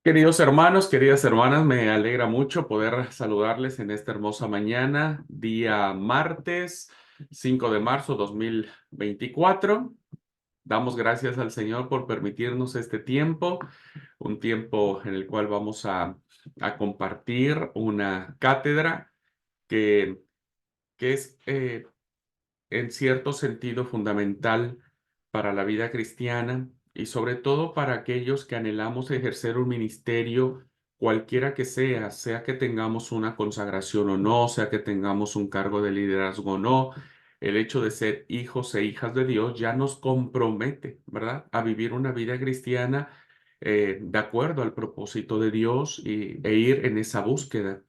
Queridos hermanos, queridas hermanas, me alegra mucho poder saludarles en esta hermosa mañana, día martes 5 de marzo 2024. Damos gracias al Señor por permitirnos este tiempo, un tiempo en el cual vamos a compartir una cátedra que, que es en cierto sentido fundamental para la vida cristiana y sobre todo para aquellos que anhelamos ejercer un ministerio, cualquiera que sea que tengamos una consagración o no, sea que tengamos un cargo de liderazgo o no. El hecho de ser hijos e hijas de Dios ya nos compromete, ¿verdad?, a vivir una vida cristiana de acuerdo al propósito de Dios e ir en esa búsqueda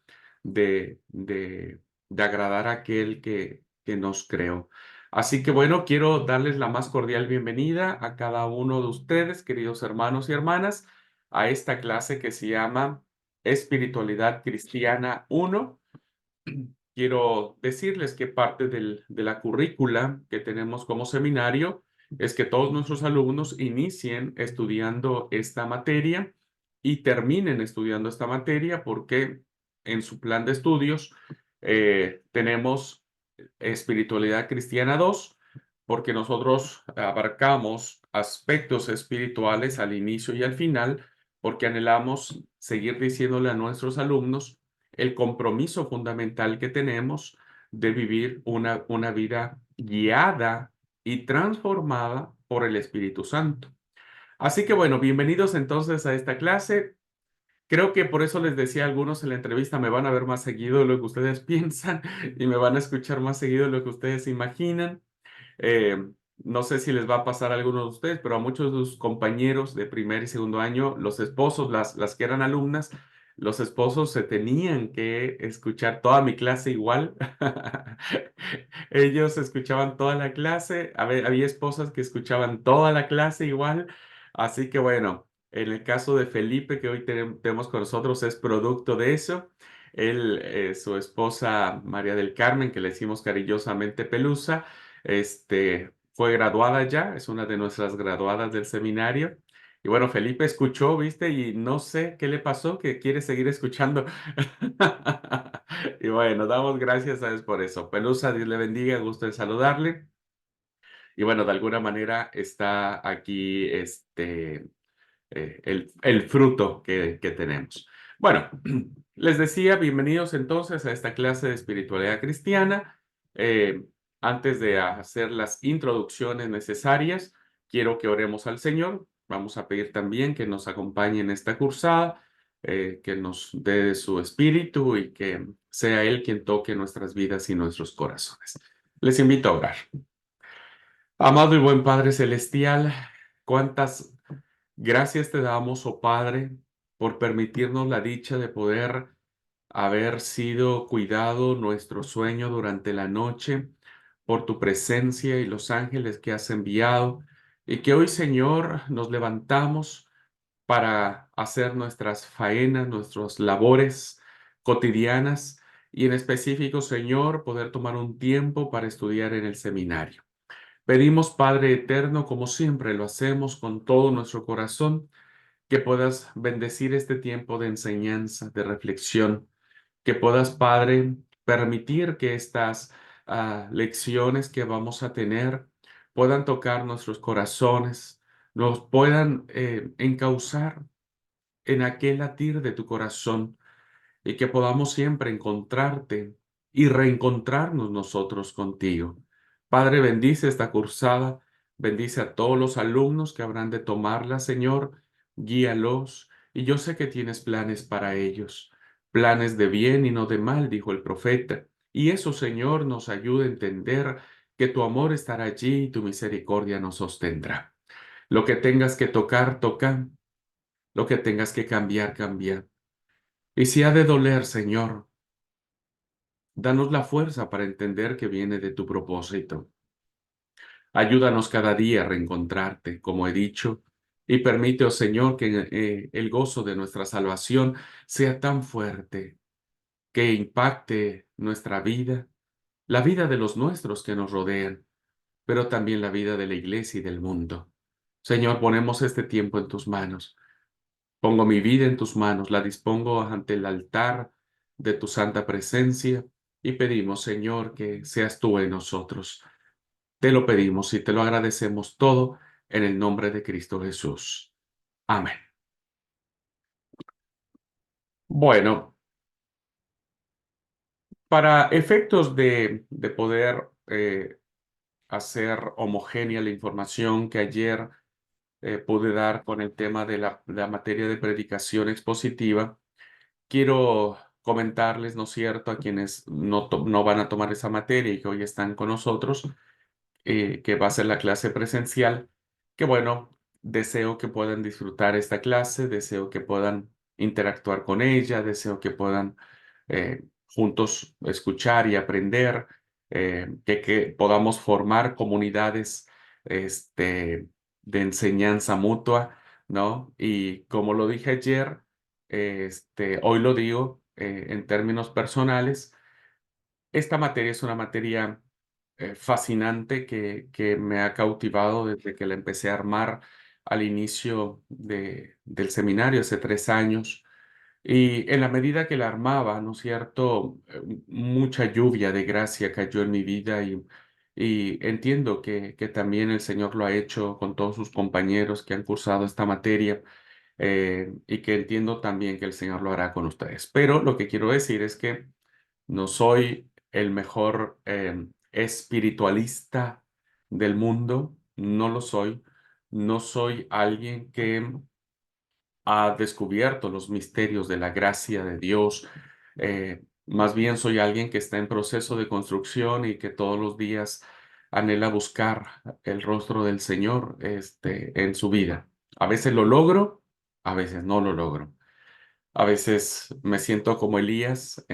de, de, de agradar a aquel que nos creó. Así que bueno, quiero darles la más cordial bienvenida a cada uno de ustedes, queridos hermanos y hermanas, a esta clase que se llama Espiritualidad Cristiana 1. Quiero decirles que parte de la currícula que tenemos como seminario es que todos nuestros alumnos inicien estudiando esta materia y terminen estudiando esta materia porque en su plan de estudios tenemos Espiritualidad Cristiana 2, porque nosotros abarcamos aspectos espirituales al inicio y al final, porque anhelamos seguir diciéndole a nuestros alumnos el compromiso fundamental que tenemos de vivir una vida guiada y transformada por el Espíritu Santo. Así que bueno, bienvenidos entonces a esta clase. Creo que por eso les decía a algunos en la entrevista, me van a ver más seguido de lo que ustedes piensan y me van a escuchar más seguido de lo que ustedes imaginan. Eh, no sé si les va a pasar a algunos de ustedes, pero a muchos de sus compañeros de primer y segundo año, los esposos, las que eran alumnas, los esposos se tenían que escuchar toda mi clase igual. Ellos escuchaban toda la clase, había esposas que escuchaban toda la clase igual. Así que bueno, en el caso de Felipe, que hoy tenemos con nosotros, es producto de eso. Él, su esposa María del Carmen, que le decimos cariñosamente Pelusa, fue graduada ya, es una de nuestras graduadas del seminario. Y bueno, Felipe escuchó, ¿viste? Y no sé qué le pasó, que quiere seguir escuchando. Y bueno, damos gracias a Dios por eso. Pelusa, Dios le bendiga, gusto en saludarle. Y bueno, de alguna manera está aquí el fruto que tenemos. Bueno, les decía, bienvenidos entonces a esta clase de espiritualidad cristiana. Eh, Antes de hacer las introducciones necesarias, quiero que oremos al Señor. Vamos a pedir también que nos acompañe en esta cursada, que nos dé su espíritu y que sea Él quien toque nuestras vidas y nuestros corazones. Les invito a orar. Amado y buen Padre Celestial, cuántas gracias te damos, oh Padre, por permitirnos la dicha de poder haber sido cuidado nuestro sueño durante la noche, por tu presencia y los ángeles que has enviado, y que hoy, Señor, nos levantamos para hacer nuestras faenas, nuestras labores cotidianas, y en específico, Señor, poder tomar un tiempo para estudiar en el seminario. Pedimos, Padre eterno, como siempre lo hacemos con todo nuestro corazón, que puedas bendecir este tiempo de enseñanza, de reflexión, que puedas, Padre, permitir que estas lecciones que vamos a tener puedan tocar nuestros corazones, nos puedan encauzar en aquel latir de tu corazón y que podamos siempre encontrarte y reencontrarnos nosotros contigo. Padre, bendice esta cursada, bendice a todos los alumnos que habrán de tomarla, Señor, guíalos, y yo sé que tienes planes para ellos, planes de bien y no de mal, dijo el profeta, y eso, Señor, nos ayuda a entender que tu amor estará allí y tu misericordia nos sostendrá. Lo que tengas que tocar, toca, lo que tengas que cambiar, cambia. Y si ha de doler, Señor, danos la fuerza para entender que viene de tu propósito. Ayúdanos cada día a reencontrarte, como he dicho, y permite, oh Señor, que el gozo de nuestra salvación sea tan fuerte que impacte nuestra vida, la vida de los nuestros que nos rodean, pero también la vida de la iglesia y del mundo. Señor, ponemos este tiempo en tus manos. Pongo mi vida en tus manos, la dispongo ante el altar de tu santa presencia y pedimos, Señor, que seas tú en nosotros. Te lo pedimos y te lo agradecemos todo en el nombre de Cristo Jesús. Amén. Bueno, para efectos de poder hacer homogénea la información que ayer pude dar con el tema de la materia de predicación expositiva, quiero comentarles, ¿no es cierto?, a quienes no van a tomar esa materia y que hoy están con nosotros, que va a ser la clase presencial, que bueno, deseo que puedan disfrutar esta clase, deseo que puedan interactuar con ella, deseo que puedan juntos escuchar y aprender, que podamos formar comunidades de enseñanza mutua, ¿no? Y como lo dije ayer, hoy lo digo en términos personales, esta materia es una materia fascinante que me ha cautivado desde que la empecé a armar al inicio del seminario hace 3 años. Y en la medida que la armaba, ¿no es cierto? Mucha lluvia de gracia cayó en mi vida y entiendo que también el Señor lo ha hecho con todos sus compañeros que han cursado esta materia, y que entiendo también que el Señor lo hará con ustedes. Pero lo que quiero decir es que no soy el mejor espiritualista del mundo, no lo soy. No soy alguien que ha descubierto los misterios de la gracia de Dios. Más bien soy alguien que está en proceso de construcción y que todos los días anhela buscar el rostro del Señor en su vida. A veces lo logro, a veces no lo logro. A veces me siento como Elías,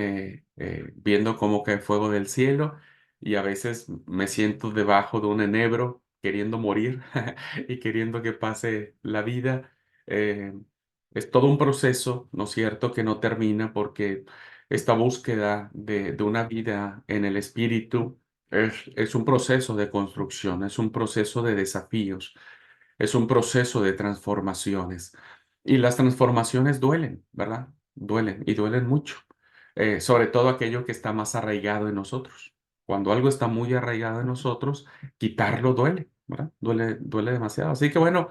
viendo cómo cae fuego del cielo, y a veces me siento debajo de un enebro, queriendo morir y queriendo que pase la vida. Eh, es todo un proceso, ¿no es cierto?, que no termina porque esta búsqueda de una vida en el Espíritu es un proceso de construcción, es un proceso de desafíos, es un proceso de transformaciones. Y las transformaciones duelen, ¿verdad? Duelen y duelen mucho. Sobre todo aquello que está más arraigado en nosotros. Cuando algo está muy arraigado en nosotros, quitarlo duele, ¿verdad? Duele demasiado. Así que bueno,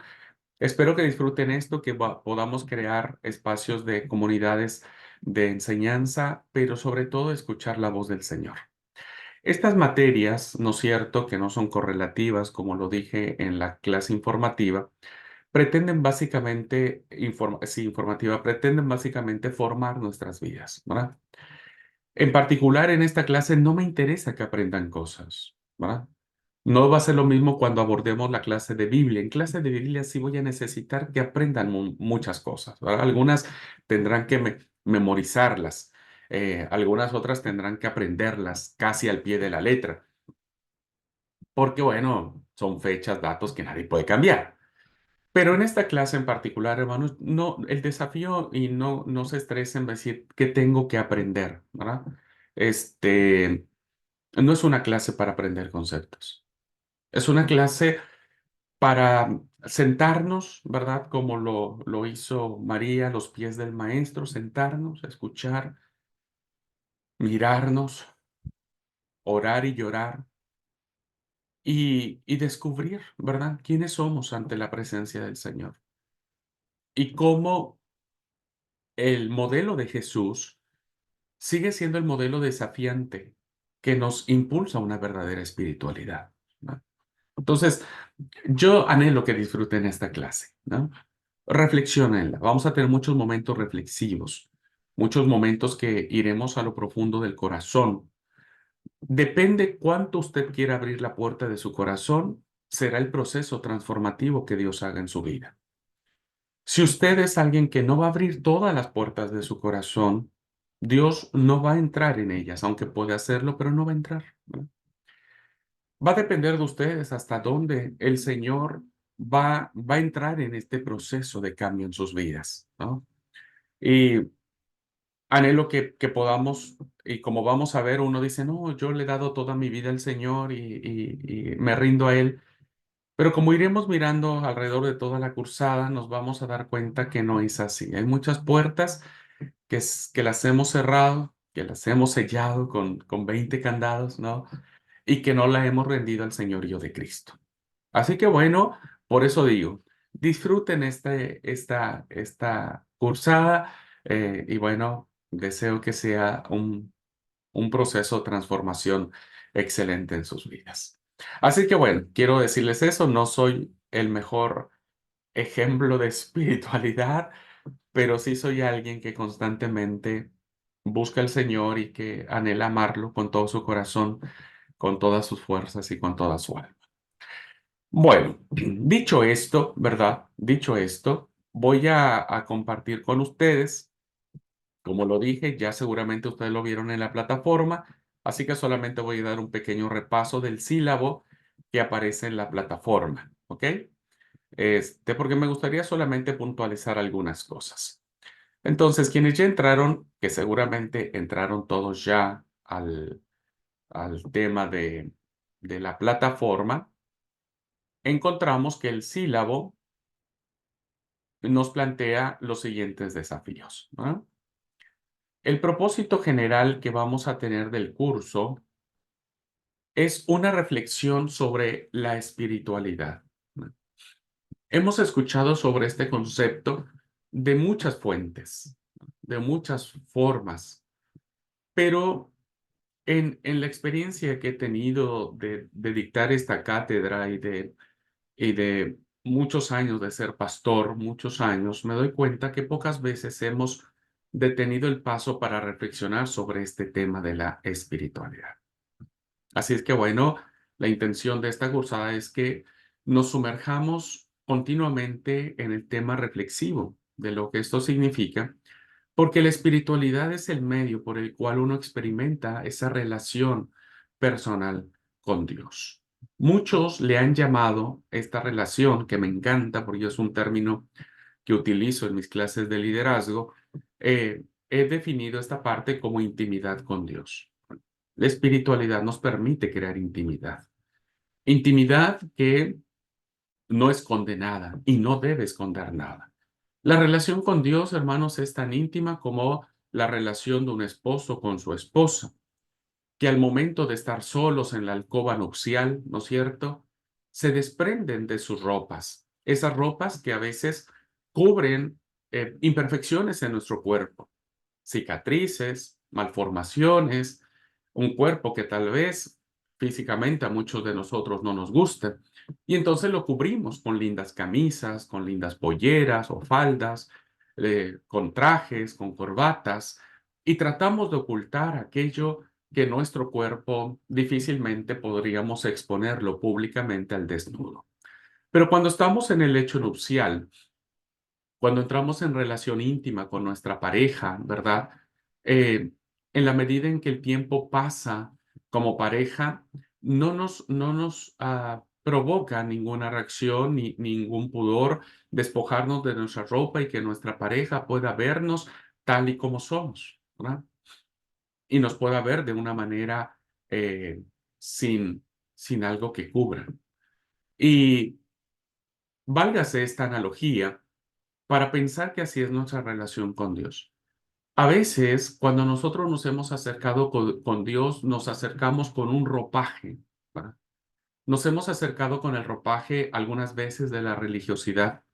espero que disfruten esto, que podamos crear espacios de comunidades de enseñanza, pero sobre todo escuchar la voz del Señor. Estas materias, ¿no es cierto?, que no son correlativas, como lo dije en la clase informativa, pretenden básicamente, sí, informativa, pretenden básicamente formar nuestras vidas, ¿verdad? En particular, en esta clase no me interesa que aprendan cosas, ¿verdad? No va a ser lo mismo cuando abordemos la clase de Biblia. En clase de Biblia sí voy a necesitar que aprendan muchas cosas, ¿verdad? Algunas tendrán que memorizarlas, algunas otras tendrán que aprenderlas casi al pie de la letra, porque bueno, son fechas, datos que nadie puede cambiar. Pero en esta clase en particular, hermanos, no, el desafío, y no se estresen, decir qué tengo que aprender, ¿verdad? Este, no es una clase para aprender conceptos. Es una clase para sentarnos, ¿verdad? Como lo hizo María a los pies del maestro, sentarnos, escuchar, mirarnos, orar y llorar y descubrir, ¿verdad? ¿Quiénes somos ante la presencia del Señor? Y cómo el modelo de Jesús sigue siendo el modelo desafiante que nos impulsa a una verdadera espiritualidad, ¿no? Entonces, yo anhelo que disfruten esta clase, ¿no? Reflexionenla. Vamos a tener muchos momentos reflexivos, muchos momentos que iremos a lo profundo del corazón. Depende cuánto usted quiera abrir la puerta de su corazón, será el proceso transformativo que Dios haga en su vida. Si usted es alguien que no va a abrir todas las puertas de su corazón, Dios no va a entrar en ellas, aunque puede hacerlo, pero no va a entrar, ¿no? Va a depender de ustedes hasta dónde el Señor va a entrar en este proceso de cambio en sus vidas, ¿no? Y anhelo que podamos, y como vamos a ver, uno dice, no, yo le he dado toda mi vida al Señor y me rindo a Él. Pero como iremos mirando alrededor de toda la cursada, nos vamos a dar cuenta que no es así. Hay muchas puertas que las hemos cerrado, que las hemos sellado con 20 candados, ¿no? Y que no la hemos rendido al señorío de Cristo. Así que bueno, por eso digo, disfruten esta cursada y bueno, deseo que sea un proceso de transformación excelente en sus vidas. Así que bueno, quiero decirles eso, no soy el mejor ejemplo de espiritualidad, pero sí soy alguien que constantemente busca al Señor y que anhela amarlo con todo su corazón, con todas sus fuerzas y con toda su alma. Bueno, dicho esto, ¿verdad? Dicho esto, voy a compartir con ustedes, como lo dije, ya seguramente ustedes lo vieron en la plataforma, así que solamente voy a dar un pequeño repaso del sílabo que aparece en la plataforma, ¿ok? Porque me gustaría solamente puntualizar algunas cosas. Entonces, quienes ya entraron, que seguramente entraron todos ya al tema de la plataforma, encontramos que el sílabo nos plantea los siguientes desafíos, ¿no? El propósito general que vamos a tener del curso es una reflexión sobre la espiritualidad, ¿no? Hemos escuchado sobre este concepto de muchas fuentes, de muchas formas, pero en la experiencia que he tenido de dictar esta cátedra y de muchos años de ser pastor, muchos años, me doy cuenta que pocas veces hemos detenido el paso para reflexionar sobre este tema de la espiritualidad. Así es que bueno, la intención de esta cursada es que nos sumerjamos continuamente en el tema reflexivo de lo que esto significa, porque la espiritualidad es el medio por el cual uno experimenta esa relación personal con Dios. Muchos le han llamado esta relación, que me encanta porque es un término que utilizo en mis clases de liderazgo, he definido esta parte como intimidad con Dios. La espiritualidad nos permite crear intimidad. Intimidad que no esconde nada y no debe esconder nada. La relación con Dios, hermanos, es tan íntima como la relación de un esposo con su esposa, que al momento de estar solos en la alcoba nupcial, ¿no es cierto?, se desprenden de sus ropas, esas ropas que a veces cubren imperfecciones en nuestro cuerpo, cicatrices, malformaciones, un cuerpo que tal vez físicamente a muchos de nosotros no nos gusta. Y entonces lo cubrimos con lindas camisas, con lindas polleras o faldas, con trajes, con corbatas, y tratamos de ocultar aquello que nuestro cuerpo difícilmente podríamos exponerlo públicamente al desnudo. Pero cuando estamos en el lecho nupcial, cuando entramos en relación íntima con nuestra pareja, ¿verdad? Eh, en la medida en que el tiempo pasa como pareja, no nos provoca ninguna reacción ni ningún pudor despojarnos de nuestra ropa y que nuestra pareja pueda vernos tal y como somos, ¿verdad? Y nos pueda ver de una manera sin, sin algo que cubra. Y válgase esta analogía para pensar que así es nuestra relación con Dios. A veces, cuando nosotros nos hemos acercado con Dios, nos acercamos con un ropaje, ¿verdad? Nos hemos acercado con el ropaje algunas veces de la religiosidad.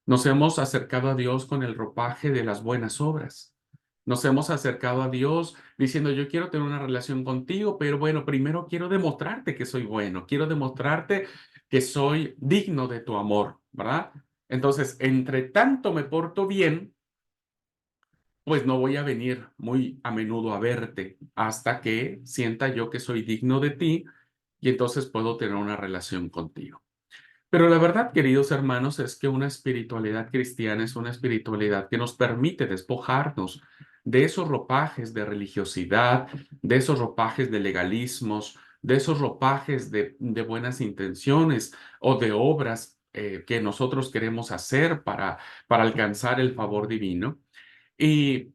Nos hemos acercado a Dios con el ropaje de las buenas obras. Nos hemos acercado a Dios diciendo, yo quiero tener una relación contigo, pero bueno, primero quiero demostrarte que soy bueno, quiero demostrarte que soy digno de tu amor, ¿verdad? Entonces, entre tanto me porto bien, pues no voy a venir muy a menudo a verte hasta que sienta yo que soy digno de ti y entonces puedo tener una relación contigo. Pero la verdad, queridos hermanos, es que una espiritualidad cristiana es una espiritualidad que nos permite despojarnos de esos ropajes de religiosidad, de esos ropajes de legalismos, de esos ropajes de buenas intenciones o de obras que nosotros queremos hacer para alcanzar el favor divino. Y,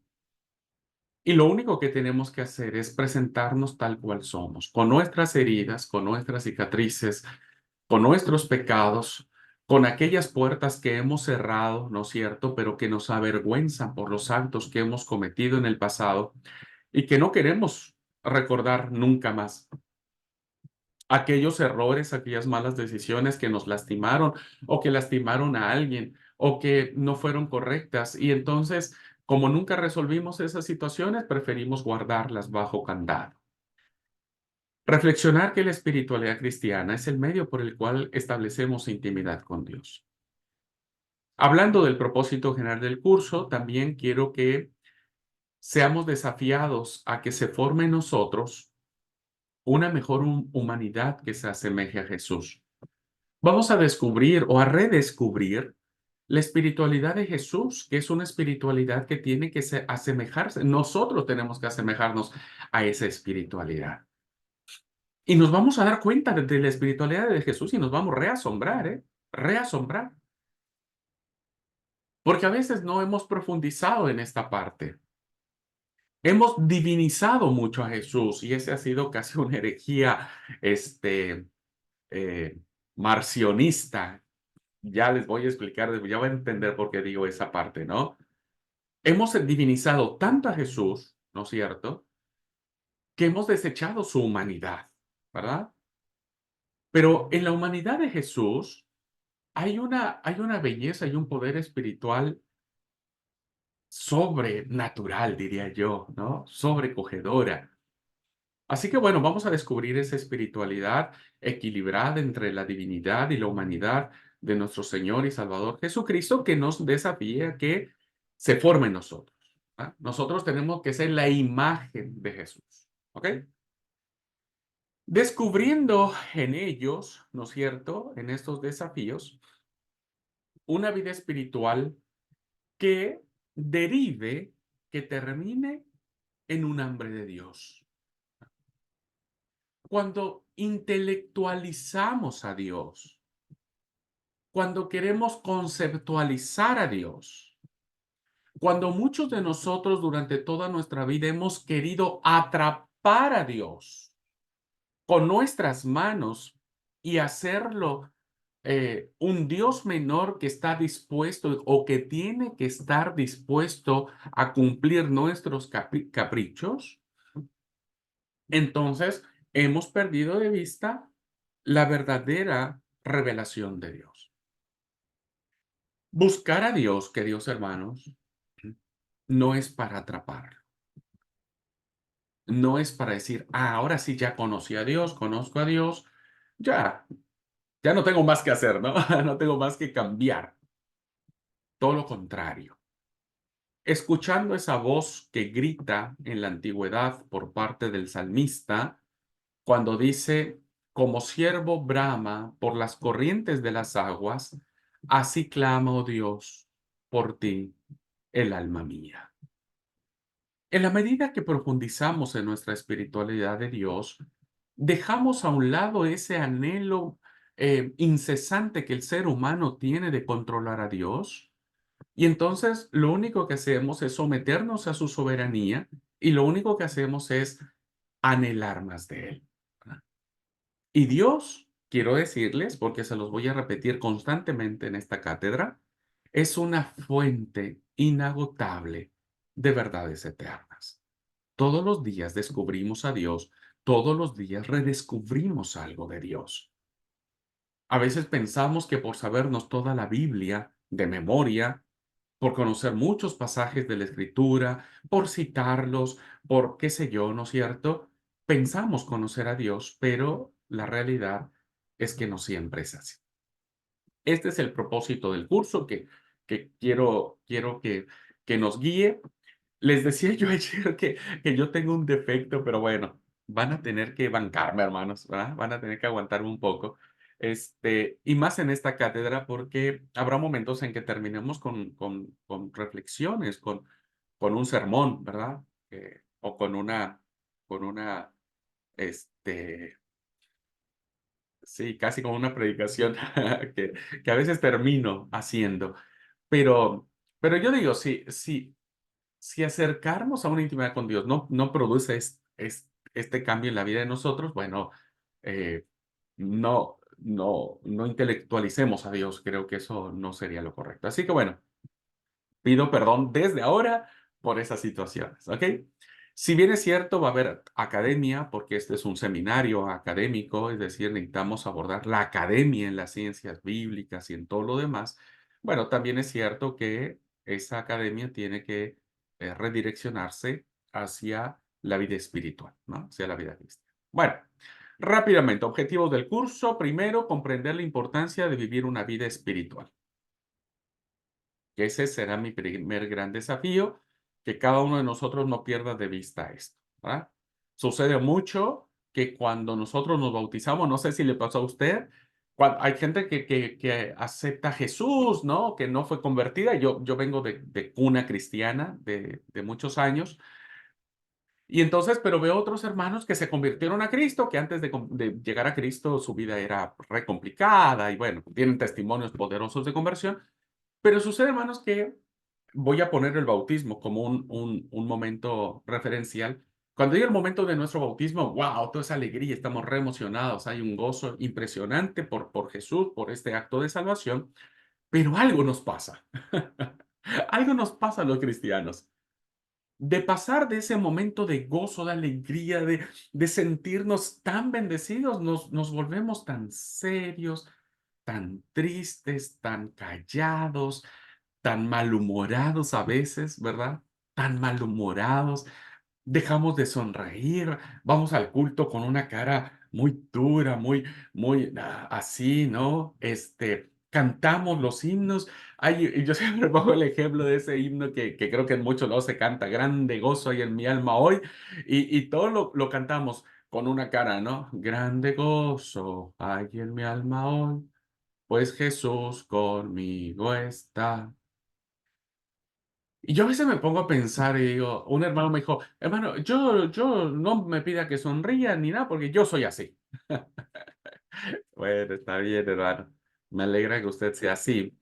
y lo único que tenemos que hacer es presentarnos tal cual somos, con nuestras heridas, con nuestras cicatrices, con nuestros pecados, con aquellas puertas que hemos cerrado, ¿no es cierto?, pero que nos avergüenzan por los actos que hemos cometido en el pasado y que no queremos recordar nunca más. Aquellos errores, aquellas malas decisiones que nos lastimaron o que lastimaron a alguien o que no fueron correctas. Y entonces, como nunca resolvimos esas situaciones, preferimos guardarlas bajo candado. Reflexionar que la espiritualidad cristiana es el medio por el cual establecemos intimidad con Dios. Hablando del propósito general del curso, también quiero que seamos desafiados a que se forme en nosotros una mejor humanidad que se asemeje a Jesús. Vamos a descubrir o a redescubrir la espiritualidad de Jesús, que es una espiritualidad que tiene que asemejarse. Nosotros tenemos que asemejarnos a esa espiritualidad. Y nos vamos a dar cuenta de la espiritualidad de Jesús y nos vamos a reasombrar, ¿eh? Reasombrar. Porque a veces no hemos profundizado en esta parte. Hemos divinizado mucho a Jesús y ese ha sido casi una herejía, eh, marcionista. Ya les voy a explicar, ya van a entender por qué digo esa parte, ¿no? Hemos divinizado tanto a Jesús, ¿no es cierto?, que hemos desechado su humanidad, ¿verdad? Pero en la humanidad de Jesús hay una belleza y un poder espiritual sobrenatural, diría yo, ¿no? Sobrecogedora. Así que bueno, vamos a descubrir esa espiritualidad equilibrada entre la divinidad y la humanidad de nuestro Señor y Salvador Jesucristo, que nos desafía a que se forme en nosotros. ¿Ah? Nosotros tenemos que ser la imagen de Jesús. ¿Ok? Descubriendo en ellos, ¿no es cierto?, en estos desafíos, una vida espiritual que derive, que termine en un hambre de Dios. Cuando intelectualizamos a Dios, cuando queremos conceptualizar a Dios, cuando muchos de nosotros durante toda nuestra vida hemos querido atrapar a Dios con nuestras manos y hacerlo un Dios menor que está dispuesto o que tiene que estar dispuesto a cumplir nuestros caprichos, entonces hemos perdido de vista la verdadera revelación de Dios. Buscar a Dios, queridos hermanos, no es para atraparlo. No es para decir, ah, ahora sí ya conocí a Dios, conozco a Dios, ya, ya no tengo más que hacer, ¿no? No tengo más que cambiar. Todo lo contrario. Escuchando esa voz que grita en la antigüedad por parte del salmista, cuando dice, como siervo brama por las corrientes de las aguas, así clama, oh Dios, por ti, el alma mía. En la medida que profundizamos en nuestra espiritualidad de Dios, dejamos a un lado ese anhelo incesante que el ser humano tiene de controlar a Dios. Y entonces lo único que hacemos es someternos a su soberanía y lo único que hacemos es anhelar más de Él. ¿Verdad? Y Dios, quiero decirles, porque se los voy a repetir constantemente en esta cátedra, es una fuente inagotable de verdades eternas. Todos los días descubrimos a Dios, todos los días redescubrimos algo de Dios. A veces pensamos que por sabernos toda la Biblia de memoria, por conocer muchos pasajes de la Escritura, por citarlos, por qué sé yo, ¿no es cierto? Pensamos conocer a Dios, pero la realidad es que no siempre es así. Este es el propósito del curso que quiero que nos guíe. Les decía yo ayer que yo tengo un defecto, pero bueno, van a tener que bancarme, hermanos, ¿verdad? Van a tener que aguantarme un poco. Y más en esta cátedra, porque habrá momentos en que terminemos con reflexiones, con un sermón, ¿verdad? O con una, este, sí, casi como una predicación que a veces termino haciendo. Pero, pero yo digo, si acercarnos a una intimidad con Dios no produce este cambio en la vida de nosotros, bueno, no, no intelectualicemos a Dios, creo que eso no sería lo correcto. Así que bueno, pido perdón desde ahora por esas situaciones, ¿ok? Si bien es cierto, va a haber academia, porque este es un seminario académico, es decir, necesitamos abordar la academia en las ciencias bíblicas y en todo lo demás. Bueno, también es cierto que esa academia tiene que redireccionarse hacia la vida espiritual, ¿no? Hacia la vida cristiana. Bueno, rápidamente, objetivos del curso. Primero, comprender la importancia de vivir una vida espiritual. Que ese será mi primer gran desafío, que cada uno de nosotros no pierda de vista esto, ¿verdad? Sucede mucho que cuando nosotros nos bautizamos, no sé si le pasó a usted, hay gente que acepta a Jesús, ¿no? Que no fue convertida. Yo vengo de cuna cristiana de muchos años. Y entonces, pero veo otros hermanos que se convirtieron a Cristo, que antes de llegar a Cristo su vida era re complicada y bueno, tienen testimonios poderosos de conversión. Pero sucede, hermanos, que voy a poner el bautismo como un momento referencial. Cuando llega el momento de nuestro bautismo, wow, toda esa alegría, estamos re emocionados, hay un gozo impresionante por Jesús, por este acto de salvación, pero algo nos pasa. Algo nos pasa a los cristianos. De pasar de ese momento de gozo, de alegría, de sentirnos tan bendecidos, nos volvemos tan serios, tan tristes, tan callados, tan malhumorados a veces, ¿verdad? Tan malhumorados, dejamos de sonreír, vamos al culto con una cara muy dura, muy así, ¿no? Cantamos los himnos. Y yo siempre pongo el ejemplo de ese himno que creo que en muchos lados se canta, grande gozo hay en mi alma hoy, y todo lo cantamos con una cara, ¿no? Grande gozo hay en mi alma hoy, pues Jesús conmigo está. Y yo a veces me pongo a pensar y digo, un hermano me dijo, hermano, yo no me pida que sonría ni nada porque yo soy así. Bueno, está bien, hermano. Me alegra que usted sea así,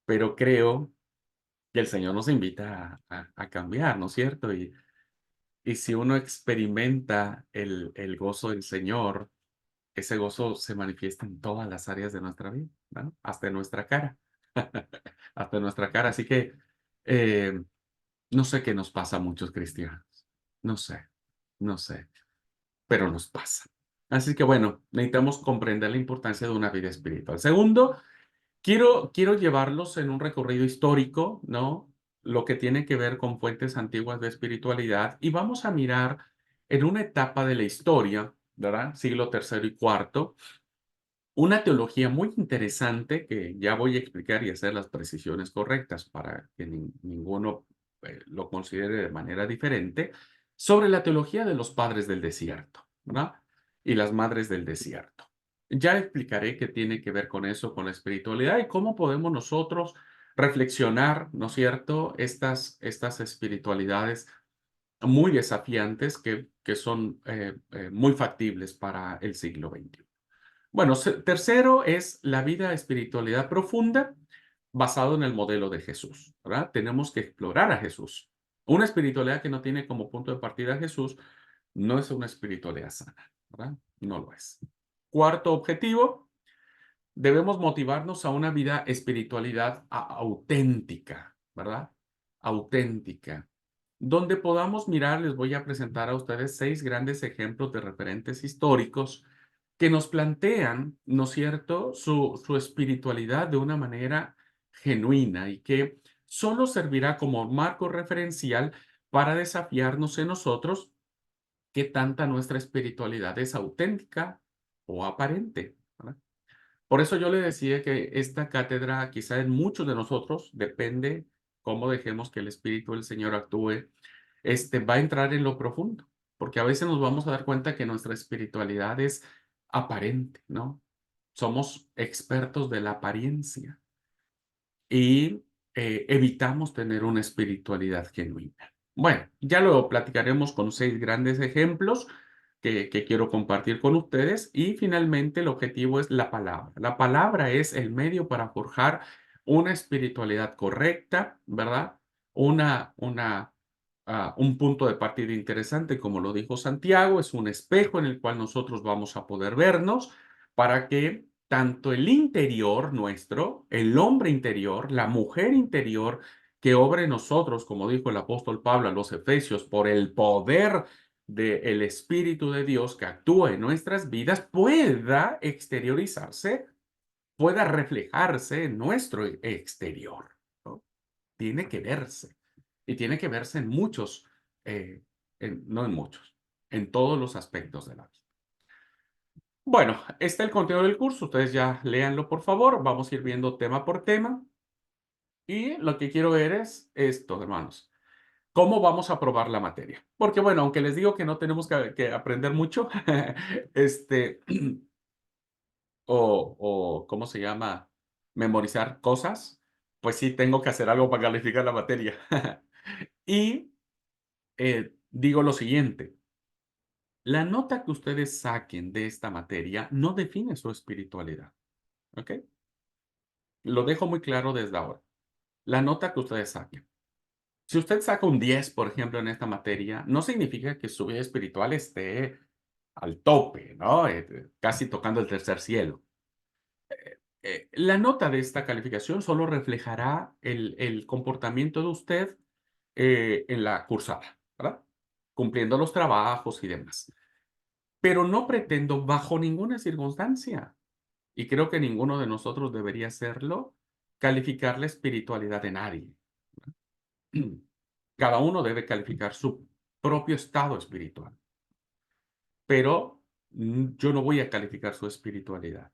pero creo que el Señor nos invita a cambiar, ¿no es cierto? Y si uno experimenta el gozo del Señor, ese gozo se manifiesta en todas las áreas de nuestra vida, ¿no? Hasta en nuestra cara. Hasta en nuestra cara. Así que eh, no sé qué nos pasa a muchos cristianos. No sé, no sé, pero nos pasa. Así que bueno, necesitamos comprender la importancia de una vida espiritual. Segundo, quiero llevarlos en un recorrido histórico, ¿no? Lo que tiene que ver con fuentes antiguas de espiritualidad y vamos a mirar en una etapa de la historia, ¿verdad? Siglo tercero y cuarto, una teología muy interesante que ya voy a explicar y hacer las precisiones correctas para que ninguno lo considere de manera diferente, sobre la teología de los padres del desierto, ¿verdad? Y las madres del desierto. Ya explicaré qué tiene que ver con eso, con la espiritualidad y cómo podemos nosotros reflexionar, ¿no es cierto?, estas espiritualidades muy desafiantes que son muy factibles para el siglo XXI. Bueno, tercero es la vida espiritualidad profunda basado en el modelo de Jesús, ¿verdad? Tenemos que explorar a Jesús. Una espiritualidad que no tiene como punto de partida a Jesús no es una espiritualidad sana, ¿verdad? No lo es. Cuarto objetivo, debemos motivarnos a una vida espiritualidad auténtica, ¿verdad? Auténtica. Donde podamos mirar, les voy a presentar a ustedes 6 grandes ejemplos de referentes históricos que nos plantean, ¿no es cierto?, su espiritualidad de una manera genuina y que solo servirá como marco referencial para desafiarnos en nosotros qué tanta nuestra espiritualidad es auténtica o aparente, ¿verdad? Por eso yo le decía que esta cátedra, quizá en muchos de nosotros, depende cómo dejemos que el Espíritu del Señor actúe, va a entrar en lo profundo, porque a veces nos vamos a dar cuenta que nuestra espiritualidad es aparente, ¿no? Somos expertos de la apariencia y evitamos tener una espiritualidad genuina. Bueno, ya lo platicaremos con 6 grandes ejemplos que quiero compartir con ustedes y finalmente el objetivo es la palabra. La palabra es el medio para forjar una espiritualidad correcta, ¿verdad? Un punto de partida interesante, como lo dijo Santiago, es un espejo en el cual nosotros vamos a poder vernos para que tanto el interior nuestro, el hombre interior, la mujer interior, que obra en nosotros, como dijo el apóstol Pablo a los Efesios, por el poder del Espíritu de Dios que actúa en nuestras vidas, pueda exteriorizarse, pueda reflejarse en nuestro exterior, ¿no? Tiene que verse. Y tiene que verse en muchos, no en muchos, en todos los aspectos de la vida. Bueno, está el contenido del curso. Ustedes ya léanlo, por favor. Vamos a ir viendo tema por tema. Y lo que quiero ver es esto, hermanos. ¿Cómo vamos a probar la materia? Porque, bueno, aunque les digo que no tenemos que aprender mucho, este, ¿cómo se llama? Memorizar cosas, pues sí tengo que hacer algo para calificar la materia. Y digo lo siguiente, la nota que ustedes saquen de esta materia no define su espiritualidad, ¿ok? Lo dejo muy claro desde ahora. La nota que ustedes saquen. Si usted saca un 10, por ejemplo, en esta materia, no significa que su vida espiritual esté al tope, ¿no? Casi tocando el tercer cielo. La nota de esta calificación solo reflejará el comportamiento de usted en la cursada, ¿verdad? Cumpliendo los trabajos y demás. Pero no pretendo bajo ninguna circunstancia, y creo que ninguno de nosotros debería hacerlo, calificar la espiritualidad de nadie. Cada uno debe calificar su propio estado espiritual, pero yo no voy a calificar su espiritualidad.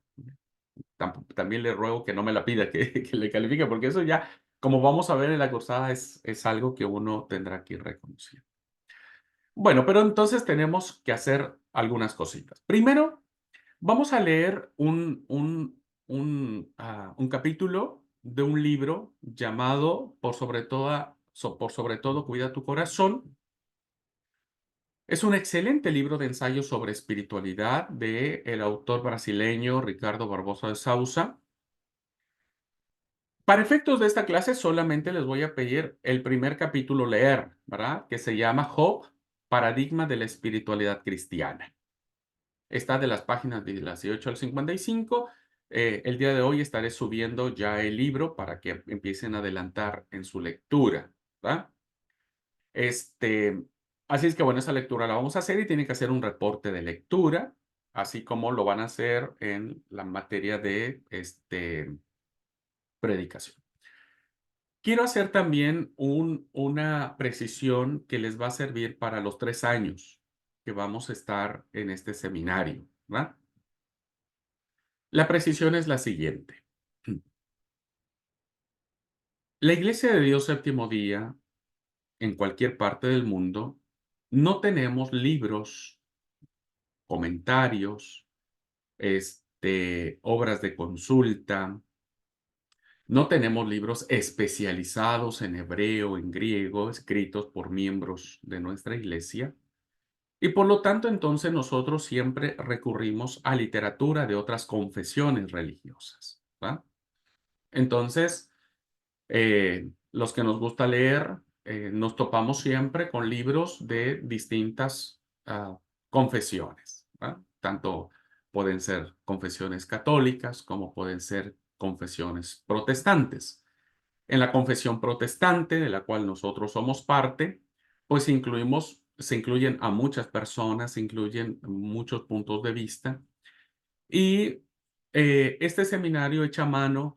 También le ruego que no me la pida que le califique, porque eso ya, como vamos a ver en la cursada, es algo que uno tendrá que ir reconociendo. Bueno, pero entonces tenemos que hacer algunas cositas. Primero, vamos a leer un capítulo de un libro llamado Por sobre todo, cuida tu corazón. Es un excelente libro de ensayos sobre espiritualidad de el autor brasileño Ricardo Barbosa de Souza. Para efectos de esta clase, solamente les voy a pedir el primer capítulo leer, ¿verdad? Que se llama Job, Paradigma de la Espiritualidad Cristiana. Está de las páginas de las 18 al 55. El día de hoy estaré subiendo ya el libro para que empiecen a adelantar en su lectura, ¿verdad? Este, así es que, bueno, esa lectura la vamos a hacer y tienen que hacer un reporte de lectura, así como lo van a hacer en la materia de predicación. Quiero hacer también una precisión que les va a servir para los 3 años que vamos a estar en este seminario, ¿verdad? La precisión es la siguiente. La Iglesia de Dios Séptimo Día, en cualquier parte del mundo, no tenemos libros, comentarios, obras de consulta, no tenemos libros especializados en hebreo, en griego, escritos por miembros de nuestra iglesia. Y por lo tanto, entonces nosotros siempre recurrimos a literatura de otras confesiones religiosas, ¿va? Entonces, los que nos gusta leer, nos topamos siempre con libros de distintas confesiones, ¿va? Tanto pueden ser confesiones católicas como pueden ser confesiones protestantes. En la confesión protestante, de la cual nosotros somos parte, pues se incluyen a muchas personas, se incluyen muchos puntos de vista. Y este seminario echa mano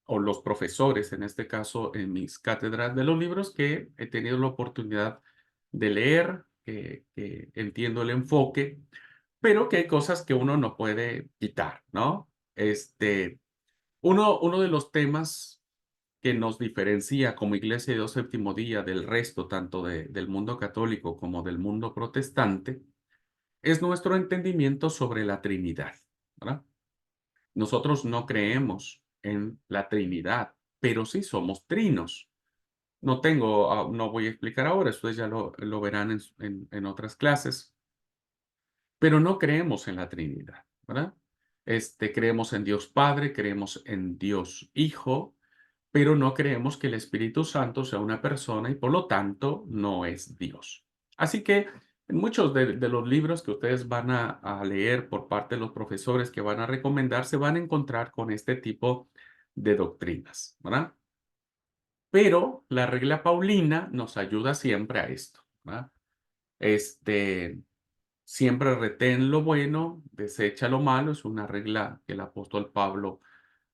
o los profesores, en este caso, en mis cátedras de los libros que he tenido la oportunidad de leer, que entiendo el enfoque, pero que hay cosas que uno no puede quitar, ¿no? Uno de los temas que nos diferencia como Iglesia de Dios Séptimo Día del resto, tanto del mundo católico como del mundo protestante, es nuestro entendimiento sobre la Trinidad, ¿verdad? Nosotros no creemos en la Trinidad, pero sí somos trinos. No voy a explicar ahora, ustedes ya lo verán en otras clases, pero no creemos en la Trinidad, ¿verdad? Creemos en Dios Padre, creemos en Dios Hijo, pero no creemos que el Espíritu Santo sea una persona y por lo tanto no es Dios. Así que En muchos de los libros que ustedes van a leer por parte de los profesores que van a recomendar, se van a encontrar con este tipo de doctrinas, ¿verdad? Pero la regla paulina nos ayuda siempre a esto, ¿verdad? Este, siempre retén lo bueno, desecha lo malo, es una regla que el apóstol Pablo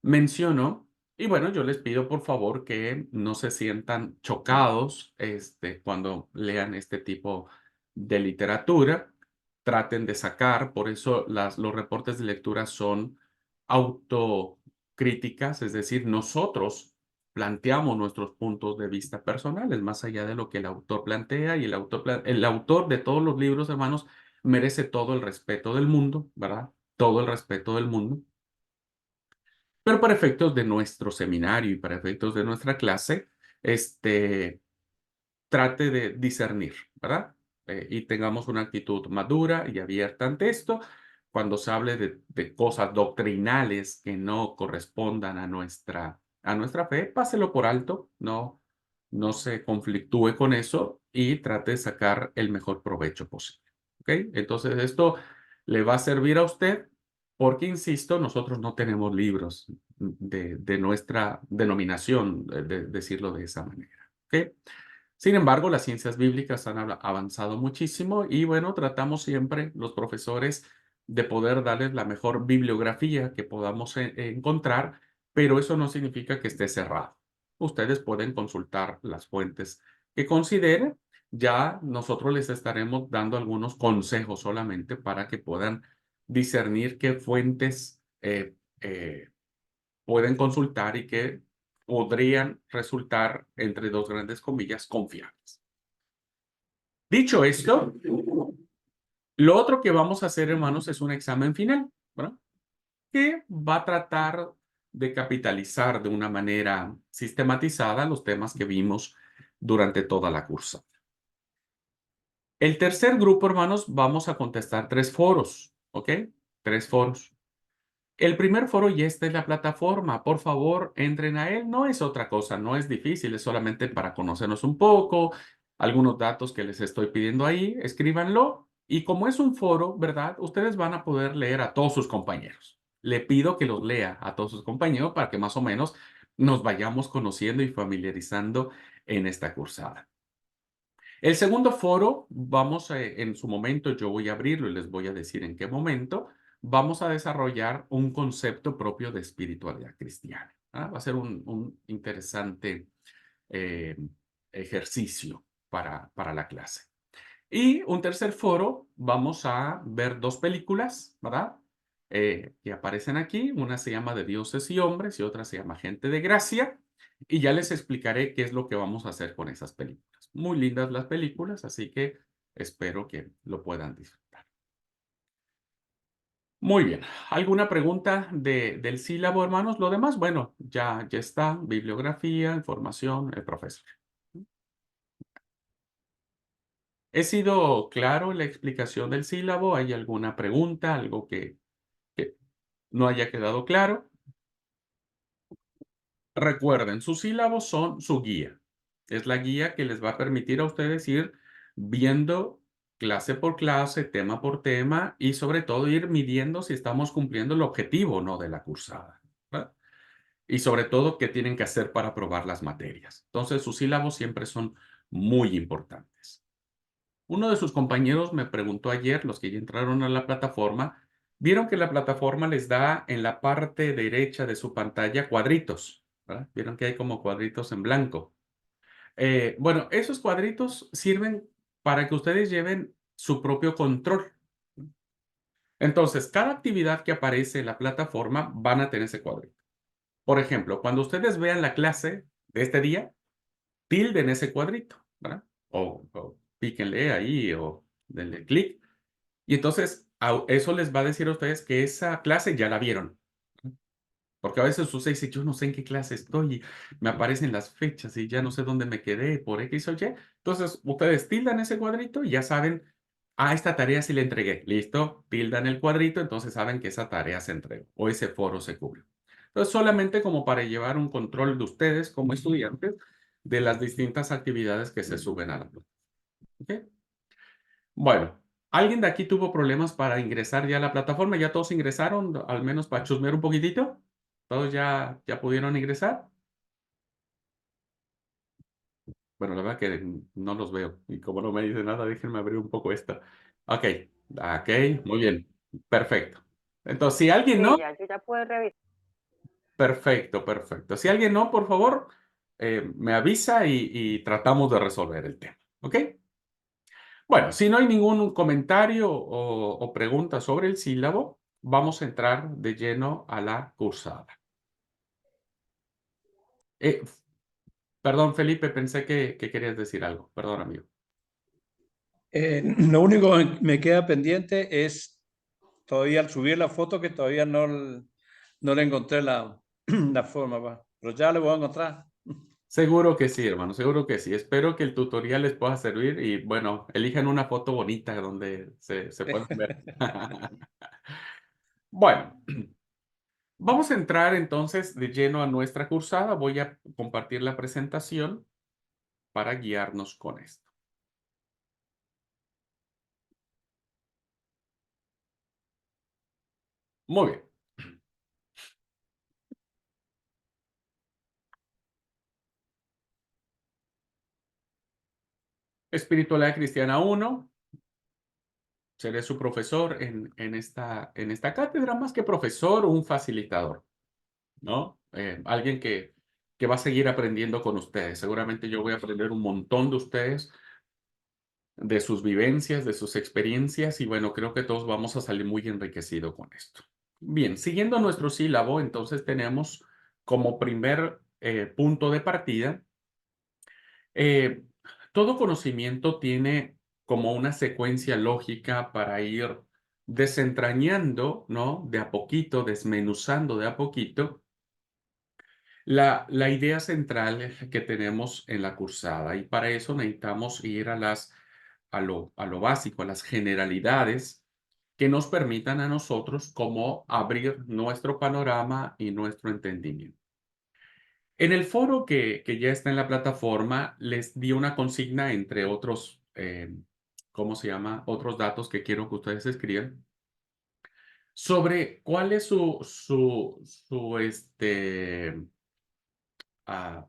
mencionó. Y bueno, yo les pido por favor que no se sientan chocados cuando lean este tipo de literatura. Traten de sacar, por eso los reportes de lectura son autocríticas, es decir, nosotros planteamos nuestros puntos de vista personales, más allá de lo que el autor plantea, y el autor de todos los libros, hermanos, merece todo el respeto del mundo, ¿verdad? Todo el respeto del mundo. Pero para efectos de nuestro seminario y para efectos de nuestra clase, trate de discernir, ¿verdad? Y tengamos una actitud madura y abierta ante esto. Cuando se hable de cosas doctrinales que no correspondan a nuestra fe, páselo por alto, no se conflictúe con eso y trate de sacar el mejor provecho posible. ¿Ok? Entonces, esto le va a servir a usted porque, insisto, nosotros no tenemos libros de nuestra denominación, decirlo de esa manera. ¿Ok? Sin embargo, las ciencias bíblicas han avanzado muchísimo y bueno, tratamos siempre los profesores de poder darles la mejor bibliografía que podamos encontrar, pero eso no significa que esté cerrado. Ustedes pueden consultar las fuentes que consideren. Ya nosotros les estaremos dando algunos consejos solamente para que puedan discernir qué fuentes pueden consultar y que podrían resultar, entre dos grandes comillas, confiables. Dicho esto, lo otro que vamos a hacer, hermanos, es un examen final, ¿verdad? Que va a tratar de capitalizar de una manera sistematizada los temas que vimos durante toda la cursa. El tercer grupo, hermanos, vamos a contestar 3 foros, ¿ok? 3 foros. El primer foro ya está en la plataforma. Por favor, entren a él. No es otra cosa, no es difícil, es solamente para conocernos un poco, algunos datos que les estoy pidiendo ahí, escríbanlo. Y como es un foro, ¿verdad? Ustedes van a poder leer a todos sus compañeros. Le pido que los lea a todos sus compañeros para que más o menos nos vayamos conociendo y familiarizando en esta cursada. El segundo foro, en su momento yo voy a abrirlo y les voy a decir en qué momento, vamos a desarrollar un concepto propio de espiritualidad cristiana. Va a ser un interesante eh, ejercicio para la clase. Y un tercer foro, vamos a ver 2 películas, ¿verdad? Que aparecen aquí. Una se llama De Dioses y Hombres y otra se llama Gente de Gracia. Y ya les explicaré qué es lo que vamos a hacer con esas películas. Muy lindas las películas, así que espero que lo puedan disfrutar. Muy bien. ¿Alguna pregunta del sílabo, hermanos? Lo demás, bueno, ya está. Bibliografía, información, el profesor. ¿He sido claro en la explicación del sílabo? ¿Hay alguna pregunta, algo que no haya quedado claro? Recuerden, sus sílabos son su guía. Es la guía que les va a permitir a ustedes ir viendo clase por clase, tema por tema y sobre todo ir midiendo si estamos cumpliendo el objetivo o no de la cursada, ¿verdad? Y sobre todo qué tienen que hacer para aprobar las materias. Entonces, sus sílabos siempre son muy importantes. Uno de sus compañeros me preguntó ayer, los que ya entraron a la plataforma, vieron que la plataforma les da en la parte derecha de su pantalla cuadritos, ¿verdad? Vieron que hay como cuadritos en blanco. Bueno, esos cuadritos sirven para que ustedes lleven su propio control. Entonces, cada actividad que aparece en la plataforma van a tener ese cuadrito. Por ejemplo, cuando ustedes vean la clase de este día, tilden ese cuadrito, ¿verdad? O píquenle ahí o denle clic. Y entonces, eso les va a decir a ustedes que esa clase ya la vieron. Porque a veces usted dice, yo no sé en qué clase estoy, y me aparecen las fechas y ya no sé dónde me quedé por X o Y. Entonces, ustedes tildan ese cuadrito y ya saben, esta tarea sí la entregué. Listo, tildan el cuadrito, entonces saben que esa tarea se entregó o ese foro se cubrió. Entonces, solamente como para llevar un control de ustedes como estudiantes de las distintas actividades que se suben a la plataforma. ¿Ok? Bueno, ¿alguien de aquí tuvo problemas para ingresar ya a la plataforma? ¿Ya todos ingresaron? Al menos para chusmear un poquitito. ¿Todos ya pudieron ingresar? Bueno, la verdad que no los veo. Y como no me dice nada, déjenme abrir un poco esta. Ok, ok, muy bien. Perfecto. Entonces, si alguien Sí, no, ya, yo ya puedo revisar. perfecto, perfecto. Si alguien no, por favor, me avisa y tratamos de resolver el tema. ¿Ok? Bueno, si no hay ningún comentario o pregunta sobre el sílabo, vamos a entrar de lleno a la cursada. Eh, Perdón, Felipe, pensé que querías decir algo. Perdón, amigo. Lo único que me queda pendiente es todavía al subir la foto que todavía no le encontré la forma, pa. Pero ya le voy a encontrar. Seguro que sí, hermano, seguro que sí. Espero que el tutorial les pueda servir y bueno, elijan una foto bonita donde se puedan ver. Bueno, vamos a entrar entonces de lleno a nuestra cursada. Voy a compartir la presentación para guiarnos con esto. Muy bien. Espiritualidad Cristiana 1. Seré su profesor en esta cátedra, más que profesor, un facilitador, ¿no? Alguien que va a seguir aprendiendo con ustedes. Seguramente yo voy a aprender un montón de ustedes, de sus vivencias, de sus experiencias, y bueno, creo que todos vamos a salir muy enriquecidos con esto. Bien, siguiendo nuestro sílabo, entonces tenemos como primer punto de partida, eh, todo conocimiento tiene como una secuencia lógica para ir desentrañando, ¿no? De a poquito, desmenuzando de a poquito la idea central que tenemos en la cursada. Y para eso necesitamos ir a lo básico, a las generalidades que nos permitan a nosotros como abrir nuestro panorama y nuestro entendimiento. En el foro que ya está en la plataforma, les di una consigna entre otros, ¿cómo se llama? Otros datos que quiero que ustedes escriban sobre cuál es ah,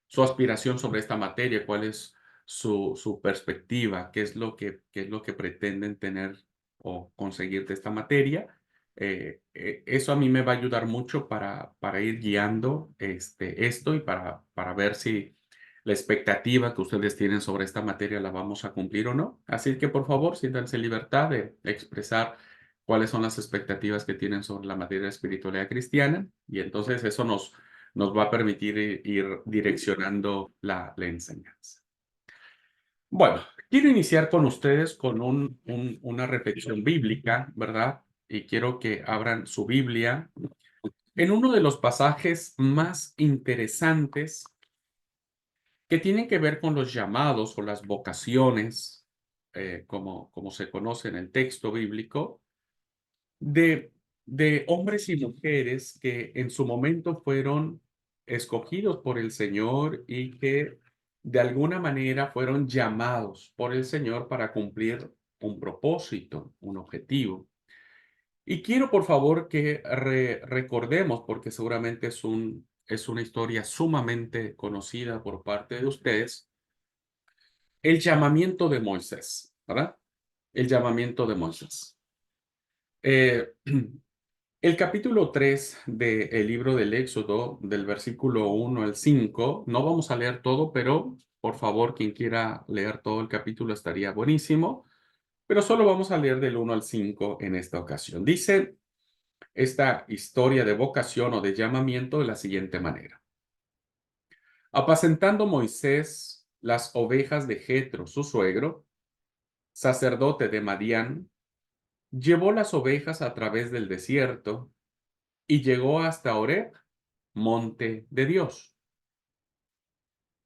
su aspiración sobre esta materia, cuál es su perspectiva, qué es lo que pretenden tener o conseguir de esta materia. Eso a mí me va a ayudar mucho para ir guiando esto y para ver si la expectativa que ustedes tienen sobre esta materia la vamos a cumplir o no. Así que por favor, siéntanse en libertad de expresar cuáles son las expectativas que tienen sobre la materia de espiritualidad cristiana y entonces eso nos va a permitir ir direccionando la enseñanza. Bueno, quiero iniciar con ustedes con una reflexión bíblica, ¿verdad? Y quiero que abran su Biblia en uno de los pasajes más interesantes que tienen que ver con los llamados o las vocaciones, como se conoce en el texto bíblico, de, de hombres y mujeres que en su momento fueron escogidos por el Señor y que de alguna manera fueron llamados por el Señor para cumplir un propósito, un objetivo. Y quiero, por favor, que recordemos, porque seguramente es una historia sumamente conocida por parte de ustedes, el llamamiento de Moisés, ¿verdad? El llamamiento de Moisés. Eh, El capítulo 3 del libro del Éxodo, del versículo 1 al 5, no vamos a leer todo, pero por favor, quien quiera leer todo el capítulo estaría buenísimo, pero solo vamos a leer del 1 al 5 en esta ocasión. Dice esta historia de vocación o de llamamiento de la siguiente manera. Apacentando Moisés las ovejas de Jetro, su suegro, sacerdote de Madián, llevó las ovejas a través del desierto y llegó hasta Horeb, monte de Dios.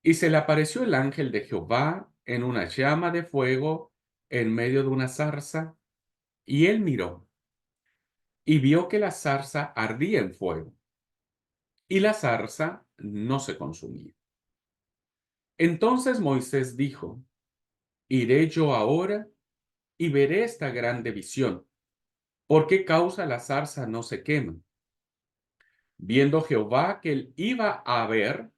Y se le apareció el ángel de Jehová en una llama de fuego en medio de una zarza, y él miró y vio que la zarza ardía en fuego, y la zarza no se consumía. Entonces Moisés dijo, ¿iré yo ahora y veré esta grande visión. ¿Por qué causa la zarza no se quema? Viendo Jehová que él iba a ver,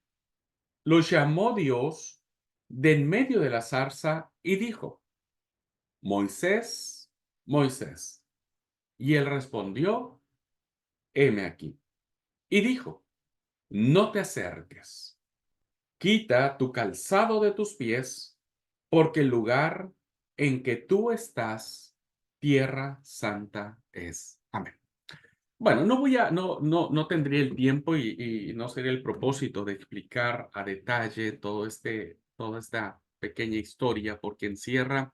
lo llamó Dios de en medio de la zarza y dijo, Moisés, Moisés. Y él respondió, heme aquí. Y dijo, no te acerques, quita tu calzado de tus pies, porque el lugar en que tú estás, tierra santa es. Amén. Bueno, no tendría el tiempo y no sería el propósito de explicar a detalle toda esta pequeña historia, porque encierra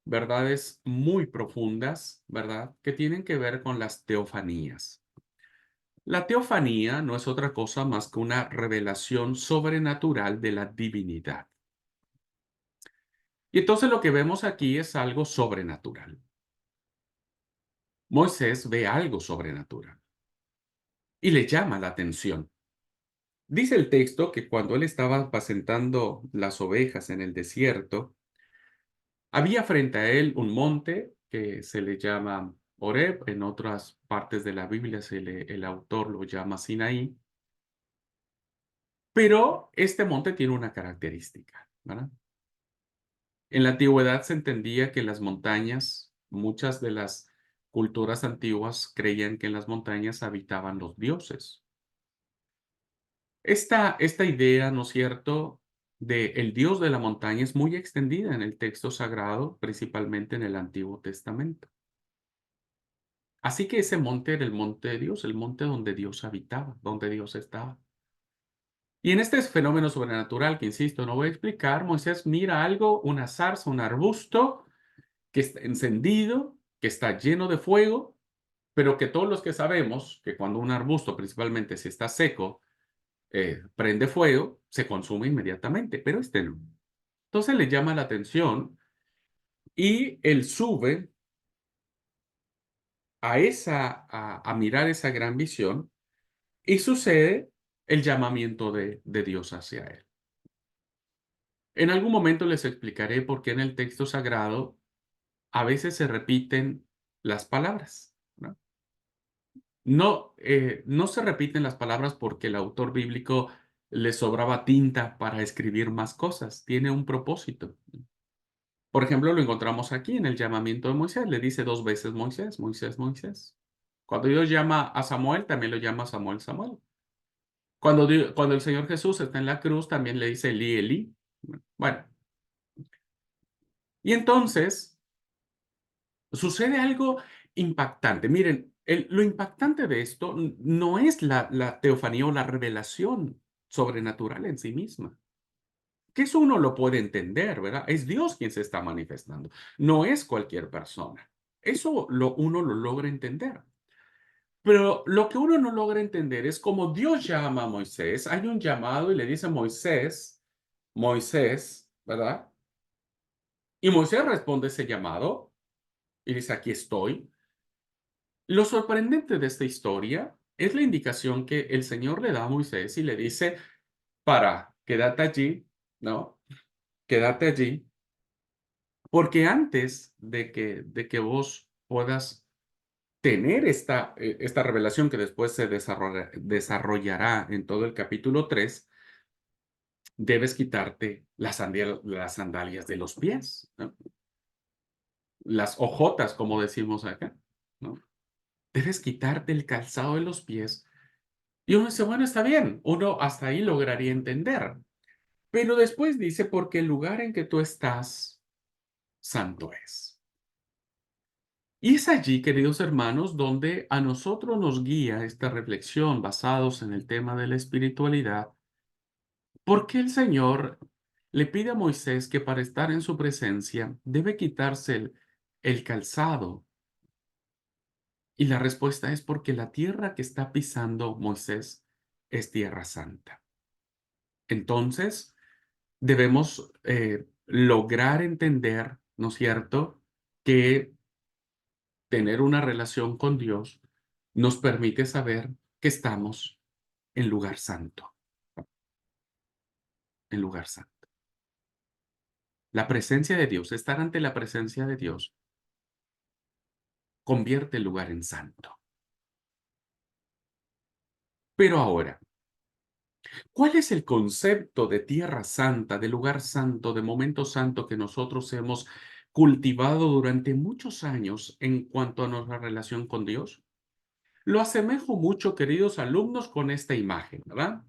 verdades muy profundas, ¿verdad? Que tienen que ver con las teofanías. La teofanía no es otra cosa más que una revelación sobrenatural de la divinidad. Y entonces lo que vemos aquí es algo sobrenatural. Moisés ve algo sobrenatural y le llama la atención. Dice el texto que cuando él estaba apacentando las ovejas en el desierto, había frente a él un monte que se le llama Horeb, en otras partes de la Biblia el autor lo llama Sinaí, pero este monte tiene una característica, ¿verdad? En la antigüedad se entendía que las montañas, muchas de las culturas antiguas creían que en las montañas habitaban los dioses. Esta idea, ¿no es cierto?, de el Dios de la montaña es muy extendida en el texto sagrado, principalmente en el Antiguo Testamento. Así que ese monte era el monte de Dios, el monte donde Dios habitaba, donde Dios estaba. Y en este fenómeno sobrenatural que, insisto, no voy a explicar, Moisés mira algo, una zarza, un arbusto que está encendido, que está lleno de fuego, pero que todos los que sabemos que cuando un arbusto, principalmente si está seco, prende fuego, se consume inmediatamente, pero este no. Entonces le llama la atención y él sube a mirar esa gran visión y sucede el llamamiento de Dios hacia él. En algún momento les explicaré por qué en el texto sagrado a veces se repiten las palabras, ¿no? No se repiten las palabras porque el autor bíblico le sobraba tinta para escribir más cosas, tiene un propósito. Por ejemplo, lo encontramos aquí en el llamamiento de Moisés. Le dice dos veces Moisés, Moisés, Moisés. Cuando Dios llama a Samuel, también lo llama Samuel, Samuel. Cuando el Señor Jesús está en la cruz, también le dice Elí, Elí. Bueno, y entonces sucede algo impactante. Miren, lo impactante de esto no es la teofanía o la revelación sobrenatural en sí misma. Que eso uno lo puede entender, ¿verdad? Es Dios quien se está manifestando, no es cualquier persona. Uno lo logra entender. Pero lo que uno no logra entender es cómo Dios llama a Moisés. Hay un llamado y le dice Moisés, Moisés, ¿verdad? Y Moisés responde ese llamado y dice, aquí estoy. Lo sorprendente de esta historia es la indicación que el Señor le da a Moisés y le dice, quédate allí, ¿no? Quédate allí. Porque antes de que vos puedas tener esta revelación que después se desarrollará en todo el capítulo 3, debes quitarte las sandalias de los pies, ¿no? Las ojotas, como decimos acá, ¿no? Debes quitarte el calzado de los pies. Y uno dice, bueno, está bien, uno hasta ahí lograría entender. Pero después dice, porque el lugar en que tú estás, santo es. Y es allí, queridos hermanos, donde a nosotros nos guía esta reflexión basados en el tema de la espiritualidad. ¿Por qué el Señor le pide a Moisés que para estar en su presencia debe quitarse el calzado? Y la respuesta es porque la tierra que está pisando Moisés es tierra santa. Entonces, debemos lograr entender, ¿no es cierto?, que tener una relación con Dios nos permite saber que estamos en lugar santo, en lugar santo. La presencia de Dios, estar ante la presencia de Dios, convierte el lugar en santo. Pero ahora, ¿cuál es el concepto de tierra santa, de lugar santo, de momento santo que nosotros hemos cultivado durante muchos años en cuanto a nuestra relación con Dios? Lo asemejo mucho, queridos alumnos, con esta imagen, ¿verdad?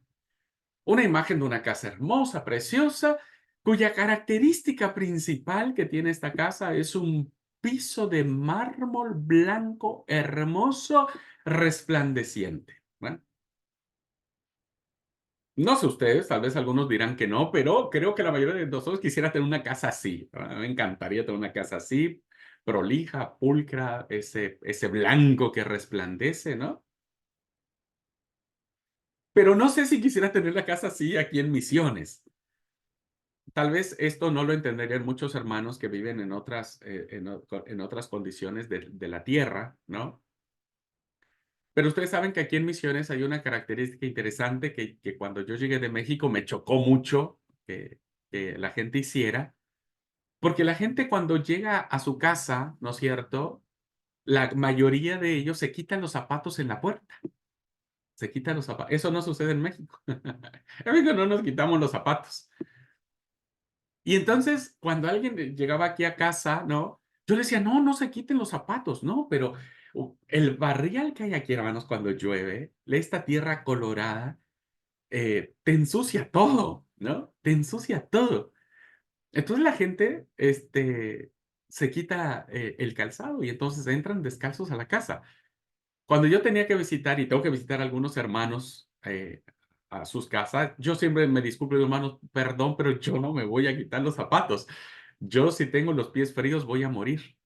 Una imagen de una casa hermosa, preciosa, cuya característica principal que tiene esta casa es un piso de mármol blanco, hermoso, resplandeciente, ¿verdad? No sé ustedes, tal vez algunos dirán que no, pero creo que la mayoría de nosotros quisiera tener una casa así, ¿verdad? Me encantaría tener una casa así, prolija, pulcra, ese blanco que resplandece, ¿no? Pero no sé si quisiera tener la casa así aquí en Misiones. Tal vez esto no lo entenderían muchos hermanos que viven en otras, en otras condiciones de la tierra, ¿no? Pero ustedes saben que aquí en Misiones hay una característica interesante que cuando yo llegué de México me chocó mucho que la gente hiciera, porque la gente cuando llega a su casa, ¿no es cierto? La mayoría de ellos se quitan los zapatos en la puerta. Se quitan los zapatos. Eso no sucede en México. En México no nos quitamos los zapatos. Y entonces, cuando alguien llegaba aquí a casa, ¿no? Yo le decía, no, no se quiten los zapatos, ¿no? Pero el barrial que hay aquí, hermanos, cuando llueve, esta tierra colorada, te ensucia todo, ¿no? Te ensucia todo. Entonces la gente, se quita el calzado y entonces entran descalzos a la casa. Cuando yo tenía que visitar y tengo que visitar a algunos hermanos a sus casas, yo siempre me disculpo, digo, hermanos, perdón, pero yo no me voy a quitar los zapatos. Yo si tengo los pies fríos voy a morir.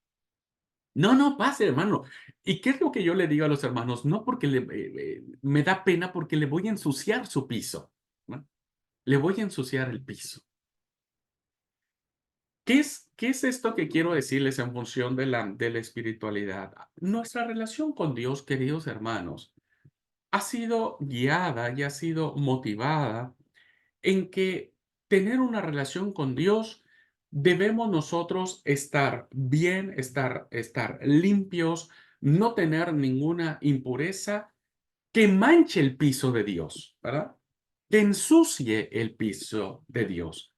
No, no, pase, hermano. ¿Y qué es lo que yo le digo a los hermanos? No porque me da pena porque le voy a ensuciar su piso, ¿no? Le voy a ensuciar el piso. Qué es esto que quiero decirles en función de la espiritualidad? Nuestra relación con Dios, queridos hermanos, ha sido guiada y ha sido motivada en que tener una relación con Dios debemos nosotros estar bien, estar limpios, no tener ninguna impureza que manche el piso de Dios, ¿verdad? Que ensucie el piso de Dios.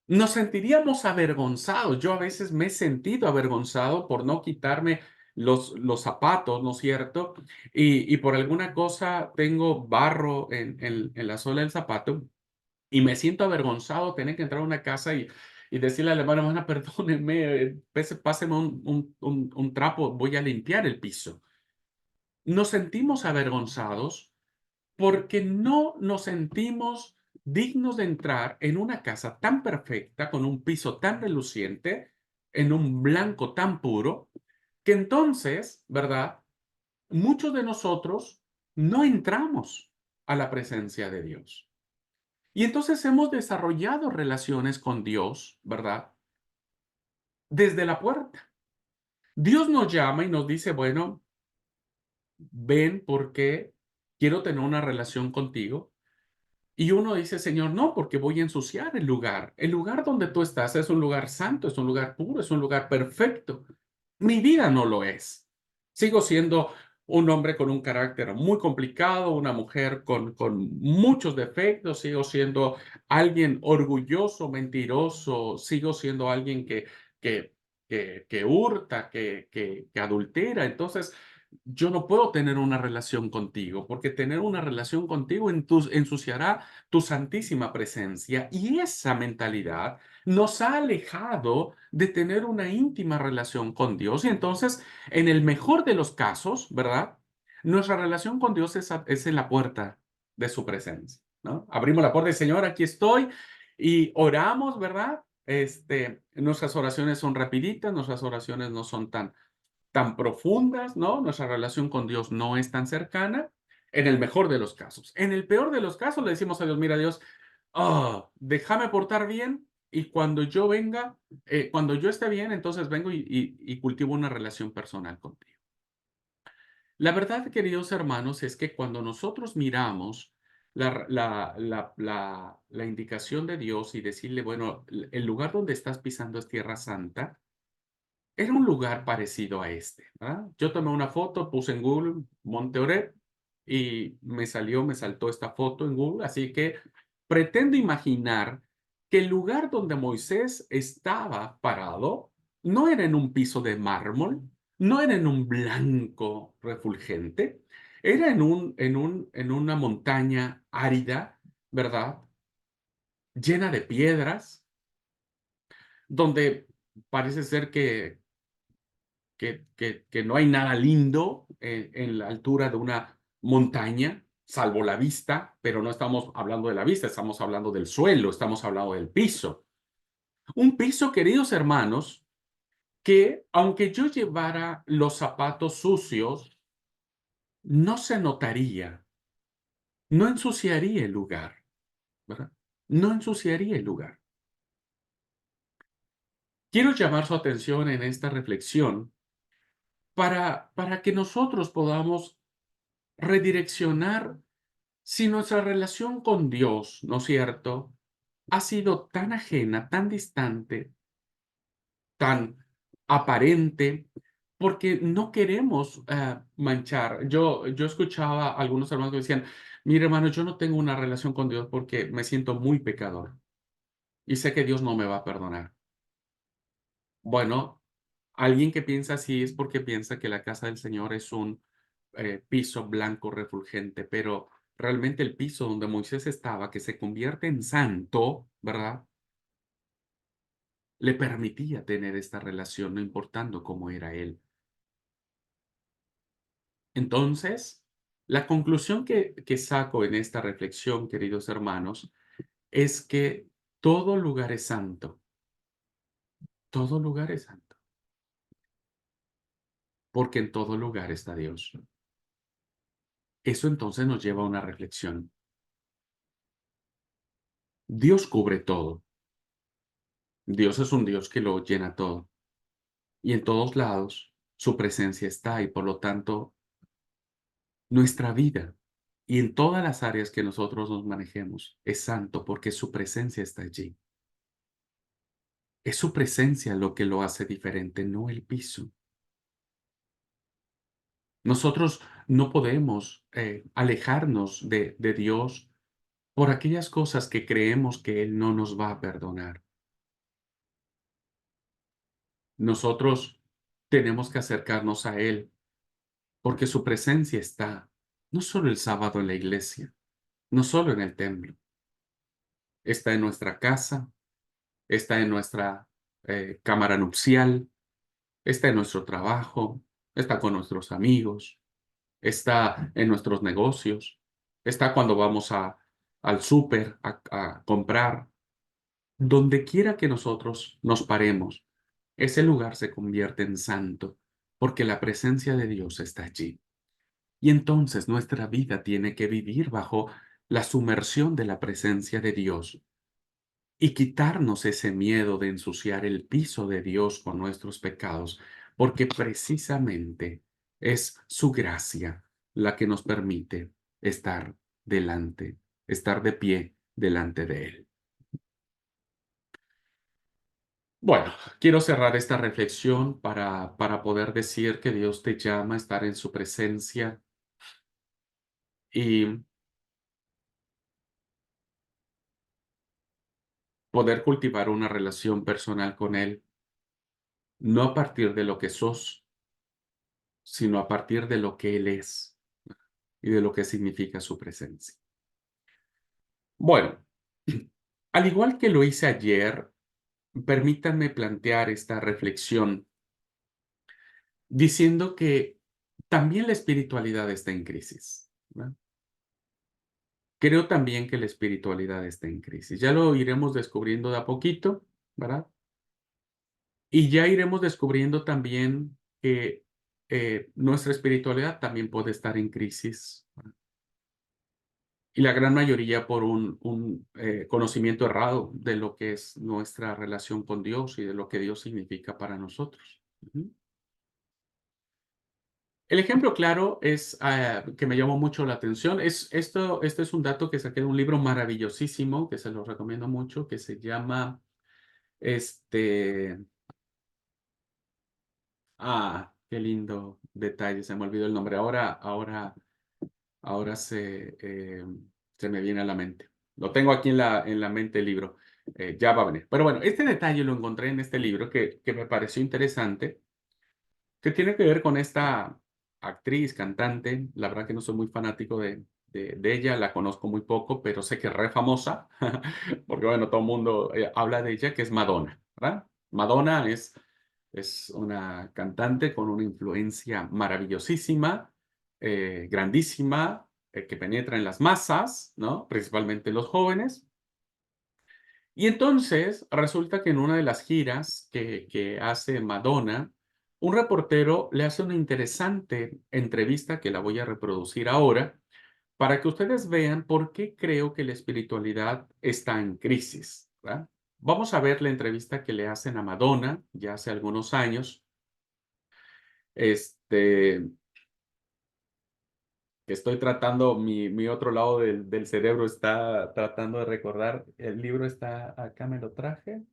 Nos sentiríamos avergonzados. Yo a veces me he sentido avergonzado por no quitarme los zapatos, ¿no es cierto? Y por alguna cosa tengo barro en la suela del zapato y me siento avergonzado tener que entrar a una casa y decirle a la hermana, perdónenme, páseme un trapo, voy a limpiar el piso. Nos sentimos avergonzados porque no nos sentimos dignos de entrar en una casa tan perfecta, con un piso tan reluciente, en un blanco tan puro, que entonces, ¿verdad? Muchos de nosotros no entramos a la presencia de Dios. Y entonces hemos desarrollado relaciones con Dios, ¿verdad? Desde la puerta. Dios nos llama y nos dice, bueno, ven porque quiero tener una relación contigo. Y uno dice, Señor, no, porque voy a ensuciar el lugar. El lugar donde tú estás es un lugar santo, es un lugar puro, es un lugar perfecto. Mi vida no lo es. Sigo siendo un hombre con un carácter muy complicado, una mujer con muchos defectos, sigo siendo alguien orgulloso, mentiroso, sigo siendo alguien que hurta, que adultera. Entonces, yo no puedo tener una relación contigo, porque tener una relación contigo ensuciará tu santísima presencia. Y esa mentalidad nos ha alejado de tener una íntima relación con Dios. Y entonces, en el mejor de los casos, ¿verdad? Nuestra relación con Dios es en la puerta de su presencia, ¿no? Abrimos la puerta y Señor, aquí estoy y oramos, ¿verdad? Nuestras oraciones son rapiditas, nuestras oraciones no son tan profundas, ¿no? Nuestra relación con Dios no es tan cercana, en el mejor de los casos. En el peor de los casos le decimos a Dios, mira Dios, déjame portar bien y cuando yo venga, cuando yo esté bien, entonces vengo y cultivo una relación personal contigo. La verdad, queridos hermanos, es que cuando nosotros miramos la indicación de Dios y decirle, bueno, el lugar donde estás pisando es tierra santa, era un lugar parecido a este, ¿verdad? Yo tomé una foto, puse en Google Monte Oreb y me saltó esta foto en Google, así que pretendo imaginar que el lugar donde Moisés estaba parado no era en un piso de mármol, no era en un blanco refulgente, era en una montaña árida, ¿verdad? Llena de piedras, donde parece ser que no hay nada lindo en la altura de una montaña, salvo la vista, pero no estamos hablando de la vista, estamos hablando del suelo, estamos hablando del piso. Un piso, queridos hermanos, que aunque yo llevara los zapatos sucios, no se notaría, no ensuciaría el lugar, ¿verdad? No ensuciaría el lugar. Quiero llamar su atención en esta reflexión para que nosotros podamos redireccionar si nuestra relación con Dios, ¿no es cierto?, ha sido tan ajena, tan distante, tan aparente, porque no queremos manchar. Yo escuchaba a algunos hermanos que decían, mire hermano, yo no tengo una relación con Dios porque me siento muy pecador y sé que Dios no me va a perdonar. Bueno, alguien que piensa así es porque piensa que la casa del Señor es un piso blanco refulgente, pero realmente el piso donde Moisés estaba, que se convierte en santo, ¿verdad? Le permitía tener esta relación, no importando cómo era él. Entonces, la conclusión que saco en esta reflexión, queridos hermanos, es que todo lugar es santo, todo lugar es santo, porque en todo lugar está Dios. Eso entonces nos lleva a una reflexión. Dios cubre todo. Dios es un Dios que lo llena todo. Y en todos lados su presencia está y por lo tanto nuestra vida y en todas las áreas que nosotros nos manejemos es santo porque su presencia está allí. Es su presencia lo que lo hace diferente, no el piso. Nosotros no podemos alejarnos de Dios por aquellas cosas que creemos que Él no nos va a perdonar. Nosotros tenemos que acercarnos a Él porque su presencia está no solo el sábado en la iglesia, no solo en el templo, está en nuestra casa, está en nuestra cámara nupcial, está en nuestro trabajo, está con nuestros amigos, está en nuestros negocios, está cuando vamos al súper a comprar. Donde quiera que nosotros nos paremos, ese lugar se convierte en santo porque la presencia de Dios está allí. Y entonces nuestra vida tiene que vivir bajo la sumersión de la presencia de Dios y quitarnos ese miedo de ensuciar el piso de Dios con nuestros pecados, porque precisamente es su gracia la que nos permite estar delante, estar de pie delante de Él. Bueno, quiero cerrar esta reflexión para poder decir que Dios te llama a estar en su presencia y poder cultivar una relación personal con Él, no a partir de lo que sos, sino a partir de lo que Él es y de lo que significa su presencia. Bueno, al igual que lo hice ayer, permítanme plantear esta reflexión diciendo que también la espiritualidad está en crisis, ¿verdad? Creo también que la espiritualidad está en crisis. Ya lo iremos descubriendo de a poquito, ¿verdad? Y ya iremos descubriendo también que nuestra espiritualidad también puede estar en crisis. Y la gran mayoría por un conocimiento errado de lo que es nuestra relación con Dios y de lo que Dios significa para nosotros. Ujú. El ejemplo claro es que me llamó mucho la atención. Esto es un dato que saqué de un libro maravillosísimo que se lo recomiendo mucho, que se llama este, Qué lindo detalle, se me olvidó el nombre. Ahora se me viene a la mente. Lo tengo aquí en la mente el libro. Ya va a venir. Pero bueno, este detalle lo encontré en este libro que me pareció interesante, que tiene que ver con esta actriz, cantante. La verdad que no soy muy fanático de ella, la conozco muy poco, pero sé que es re famosa, porque bueno, todo el mundo habla de ella, que es Madonna, ¿verdad? Madonna es una cantante con una influencia maravillosísima, grandísima, que penetra en las masas, ¿no? Principalmente los jóvenes. Y entonces resulta que en una de las giras que hace Madonna, un reportero le hace una interesante entrevista que la voy a reproducir ahora para que ustedes vean por qué creo que la espiritualidad está en crisis, ¿verdad? Vamos a ver la entrevista que le hacen a Madonna ya hace algunos años. Este, Estoy tratando, mi otro lado del cerebro está tratando de recordar. El libro está acá, me lo traje.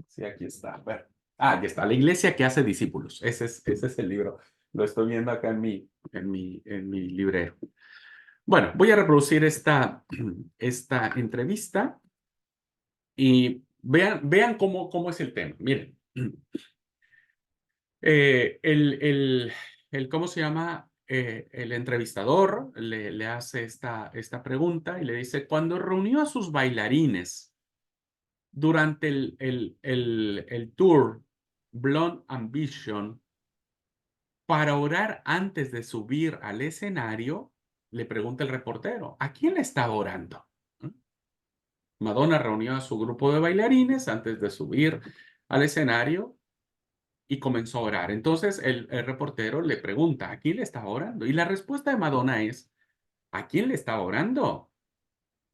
Sí, aquí está. A ver. Ya está. La iglesia que hace discípulos. Ese es el libro. Lo estoy viendo acá en mi librero. Bueno, voy a reproducir esta entrevista y vean cómo es el tema. Miren, eh, el, el, ¿cómo se llama? El entrevistador le hace esta pregunta y le dice, cuando reunió a sus bailarines durante el tour Blonde Ambition para orar antes de subir al escenario, le pregunta el reportero, ¿a quién le estaba orando? ¿Mm? Madonna reunió a su grupo de bailarines antes de subir al escenario y comenzó a orar. Entonces el reportero le pregunta, ¿a quién le estaba orando? Y la respuesta de Madonna es, ¿a quién le estaba orando?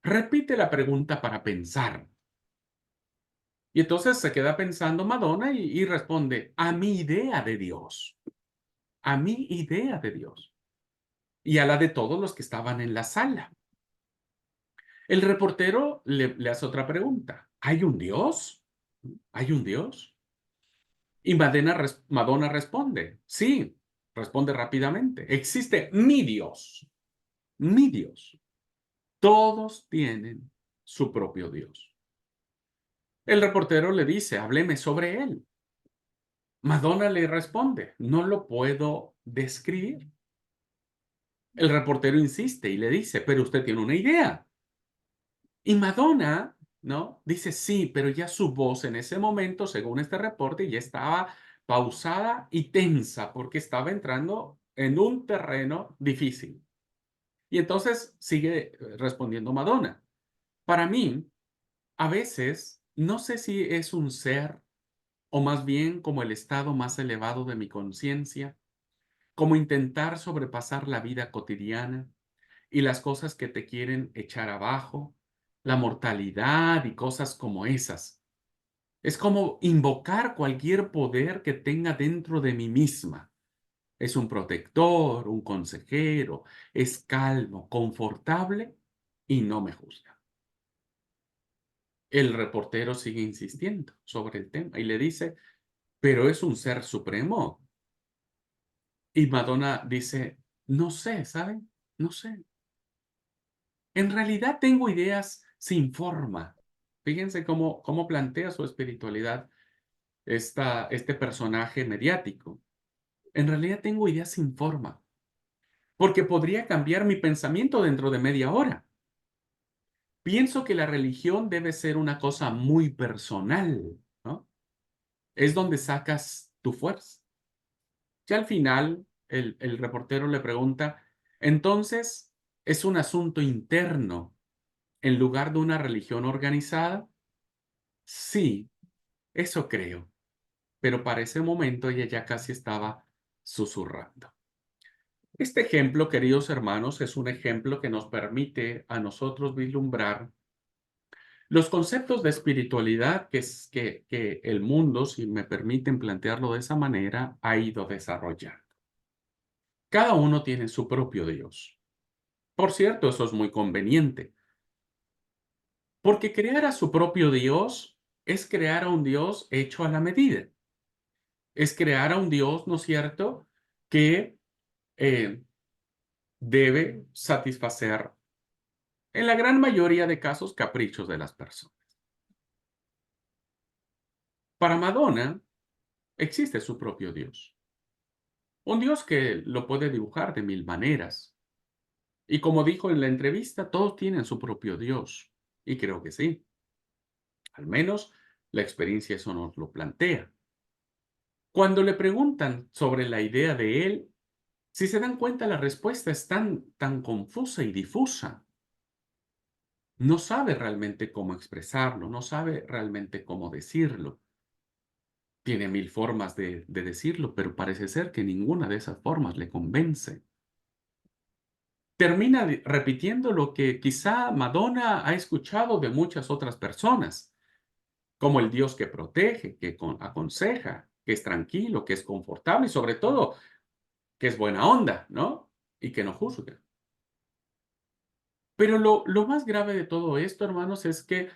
Repite la pregunta para pensar. Y entonces se queda pensando Madonna y responde, a mi idea de Dios, a mi idea de Dios y a la de todos los que estaban en la sala. El reportero le hace otra pregunta, ¿hay un Dios? ¿Hay un Dios? Y Madonna responde, sí, responde rápidamente, existe mi Dios, mi Dios. Todos tienen su propio Dios. El reportero le dice, hábleme sobre él. Madonna le responde, no lo puedo describir. El reportero insiste y le dice, pero usted tiene una idea. Y Madonna, ¿no? Dice, sí, pero ya su voz en ese momento, según este reporte, ya estaba pausada y tensa porque estaba entrando en un terreno difícil. Y entonces sigue respondiendo Madonna. Para mí, a veces, no sé si es un ser o más bien como el estado más elevado de mi conciencia, como intentar sobrepasar la vida cotidiana y las cosas que te quieren echar abajo, la mortalidad y cosas como esas. Es como invocar cualquier poder que tenga dentro de mí misma. Es un protector, un consejero, es calmo, confortable y no me juzga. El reportero sigue insistiendo sobre el tema y le dice, pero es un ser supremo. Y Madonna dice, no sé, ¿saben? No sé. En realidad tengo ideas sin forma. Fíjense cómo plantea su espiritualidad este personaje mediático. En realidad tengo ideas sin forma, porque podría cambiar mi pensamiento dentro de media hora. Pienso que la religión debe ser una cosa muy personal, ¿no? Es donde sacas tu fuerza. Ya al final, el reportero le pregunta, entonces, ¿es un asunto interno en lugar de una religión organizada? Sí, eso creo, pero para ese momento ella ya casi estaba susurrando. Este ejemplo, queridos hermanos, es un ejemplo que nos permite a nosotros vislumbrar los conceptos de espiritualidad que el mundo, si me permiten plantearlo de esa manera, ha ido desarrollando. Cada uno tiene su propio Dios. Por cierto, eso es muy conveniente, porque crear a su propio Dios es crear a un Dios hecho a la medida. es crear a un Dios, ¿no es cierto?, que eh, debe satisfacer, en la gran mayoría de casos, caprichos de las personas. Para Madonna existe su propio Dios, un Dios que lo puede dibujar de mil maneras. Y como dijo en la entrevista, todos tienen su propio Dios. Y creo que sí. Al menos la experiencia eso nos lo plantea. Cuando le preguntan sobre la idea de él, si se dan cuenta, la respuesta es tan confusa y difusa. No sabe realmente cómo expresarlo, no sabe realmente cómo decirlo. Tiene mil formas de decirlo, pero parece ser que ninguna de esas formas le convence. Termina repitiendo lo que quizá Madonna ha escuchado de muchas otras personas, como el Dios que protege, que aconseja, que es tranquilo, que es confortable y sobre todo que es buena onda, ¿no? Y que no juzga. Pero lo más grave de todo esto, hermanos, es que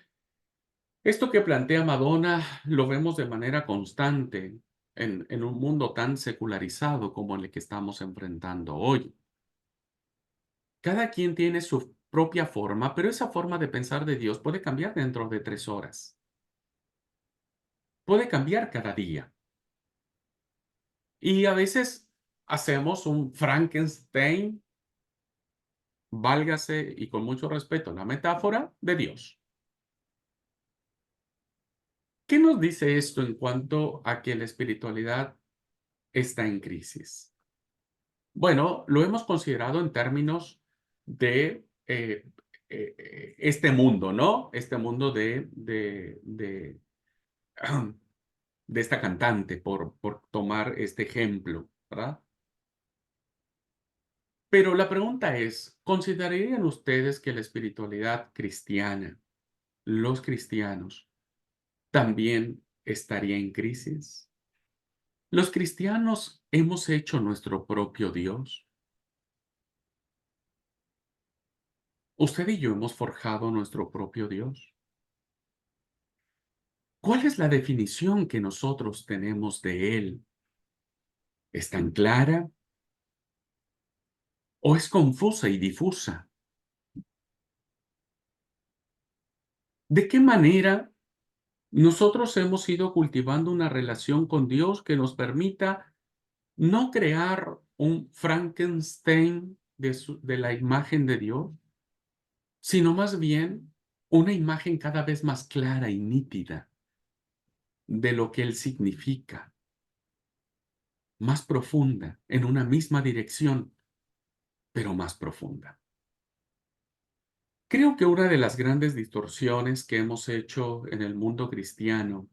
esto que plantea Madonna lo vemos de manera constante en un mundo tan secularizado como el que estamos enfrentando hoy. Cada quien tiene su propia forma, pero esa forma de pensar de Dios puede cambiar dentro de 3 horas. Puede cambiar cada día. Y a veces hacemos un Frankenstein, válgase y con mucho respeto la metáfora, de Dios. ¿Qué nos dice esto en cuanto a que la espiritualidad está en crisis? Bueno, lo hemos considerado en términos de este mundo, ¿no? Este mundo de esta cantante, por tomar este ejemplo, ¿verdad? Pero la pregunta es, ¿considerarían ustedes que la espiritualidad cristiana, los cristianos, también estaría en crisis? ¿Los cristianos hemos hecho nuestro propio Dios? ¿Usted y yo hemos forjado nuestro propio Dios? ¿Cuál es la definición que nosotros tenemos de Él? ¿Es tan clara o es confusa y difusa? ¿De qué manera nosotros hemos ido cultivando una relación con Dios que nos permita no crear un Frankenstein de la imagen de Dios, sino más bien una imagen cada vez más clara y nítida de lo que Él significa, más profunda, en una misma dirección, pero más profunda? Creo que una de las grandes distorsiones que hemos hecho en el mundo cristiano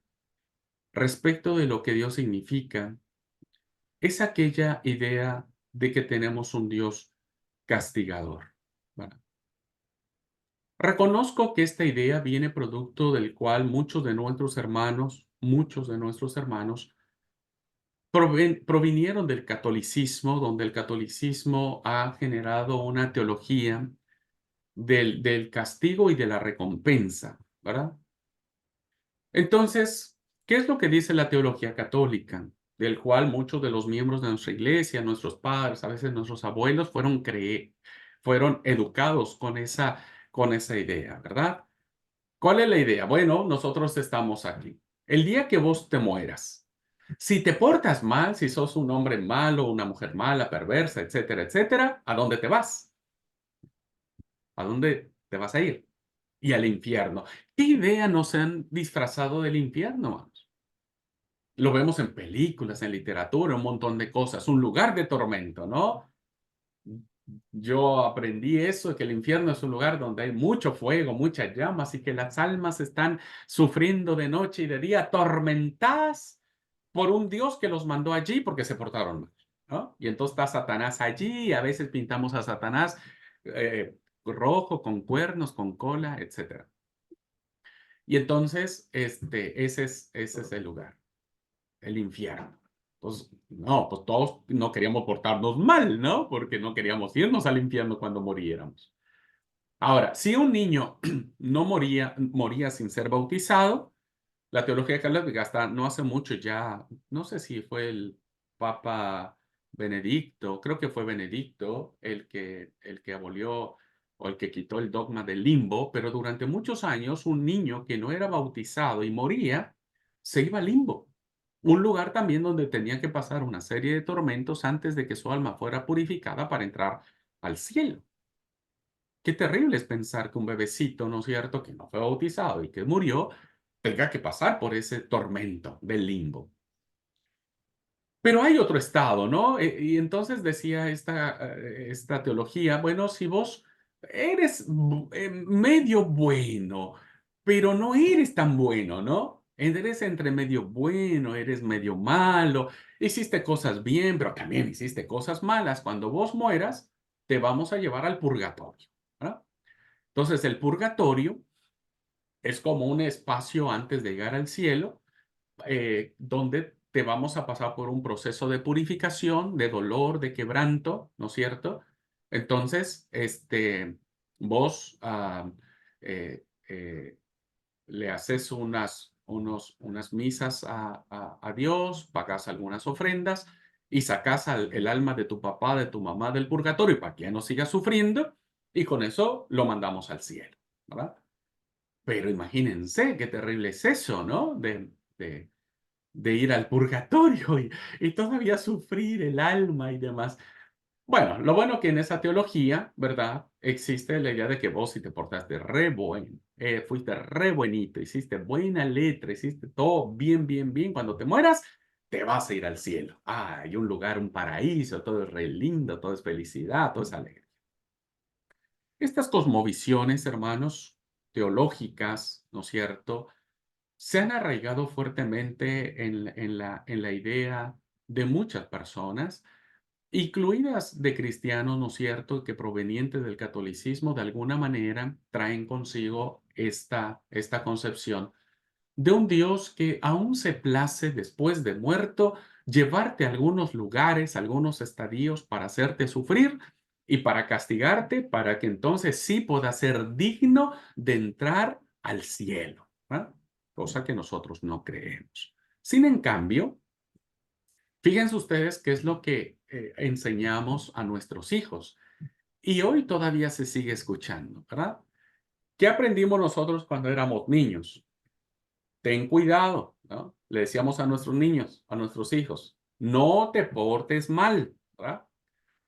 respecto de lo que Dios significa es aquella idea de que tenemos un Dios castigador. Bueno, reconozco que esta idea viene producto del cual muchos de nuestros hermanos provinieron del catolicismo, donde el catolicismo ha generado una teología del castigo y de la recompensa, ¿verdad? Entonces, ¿qué es lo que dice la teología católica? Del cual muchos de los miembros de nuestra iglesia, nuestros padres, a veces nuestros abuelos, fueron educados con esa idea, ¿verdad? ¿Cuál es la idea? Bueno, nosotros estamos aquí. El día que vos te mueras, si te portas mal, si sos un hombre malo, una mujer mala, perversa, etcétera, etcétera, ¿a dónde te vas? ¿A dónde te vas a ir? Y al infierno. ¿Qué idea nos han disfrazado del infierno, vamos? Lo vemos en películas, en literatura, un montón de cosas. Un lugar de tormento, ¿no? Yo aprendí eso, que el infierno es un lugar donde hay mucho fuego, muchas llamas y que las almas están sufriendo de noche y de día, atormentadas por un Dios que los mandó allí porque se portaron mal, ¿no? Y entonces está Satanás allí y a veces pintamos a Satanás rojo, con cuernos, con cola, etcétera. Y entonces, ese es el lugar, el infierno. Pues no, pues todos no queríamos portarnos mal, ¿no? Porque no queríamos irnos al infierno cuando muriéramos. Ahora, si un niño no moría sin ser bautizado, La teología católica hasta no hace mucho ya, no sé si fue el Papa Benedicto, creo que fue Benedicto el que abolió o el que quitó el dogma del limbo, pero durante muchos años un niño que no era bautizado y moría, se iba al limbo. Un lugar también donde tenía que pasar una serie de tormentos antes de que su alma fuera purificada para entrar al cielo. Qué terrible es pensar que un bebecito, ¿no es cierto?, que no fue bautizado y que murió, tenga que pasar por ese tormento del limbo. Pero hay otro estado, ¿no? Y entonces decía esta teología, bueno, si vos eres medio bueno, pero no eres tan bueno, ¿no? Eres entre medio bueno, eres medio malo, hiciste cosas bien, pero también hiciste cosas malas. Cuando vos mueras, te vamos a llevar al purgatorio, ¿verdad? Entonces, el purgatorio es como un espacio antes de llegar al cielo, donde te vamos a pasar por un proceso de purificación, de dolor, de quebranto, ¿no es cierto? Entonces, vos eh, eh, le haces unas misas a Dios, pagas algunas ofrendas y sacas el alma de tu papá, de tu mamá del purgatorio para que ya no siga sufriendo y con eso lo mandamos al cielo, ¿verdad? Pero imagínense qué terrible es eso, ¿no? De ir al purgatorio y todavía sufrir el alma y demás. Bueno, lo bueno que en esa teología, ¿verdad? Existe la idea de que vos si te portaste re bueno, fuiste re buenito, hiciste buena letra, hiciste todo bien, bien, bien, cuando te mueras, te vas a ir al cielo. Ah, hay un lugar, un paraíso, todo es re lindo, todo es felicidad, todo es alegre. Estas cosmovisiones, hermanos, teológicas, ¿no es cierto?, se han arraigado fuertemente en la idea de muchas personas, incluidas de cristianos, ¿no es cierto?, que provenientes del catolicismo, de alguna manera, traen consigo esta concepción de un Dios que aún se place después de muerto llevarte a algunos lugares, a algunos estadios para hacerte sufrir y para castigarte, para que entonces sí puedas ser digno de entrar al cielo, ¿ah? Cosa que nosotros no creemos. Sin en cambio, fíjense ustedes qué es lo que enseñamos a nuestros hijos. Y hoy todavía se sigue escuchando, ¿verdad? ¿Qué aprendimos nosotros cuando éramos niños? Ten cuidado, ¿no? Le decíamos a nuestros niños, a nuestros hijos, no te portes mal, ¿verdad?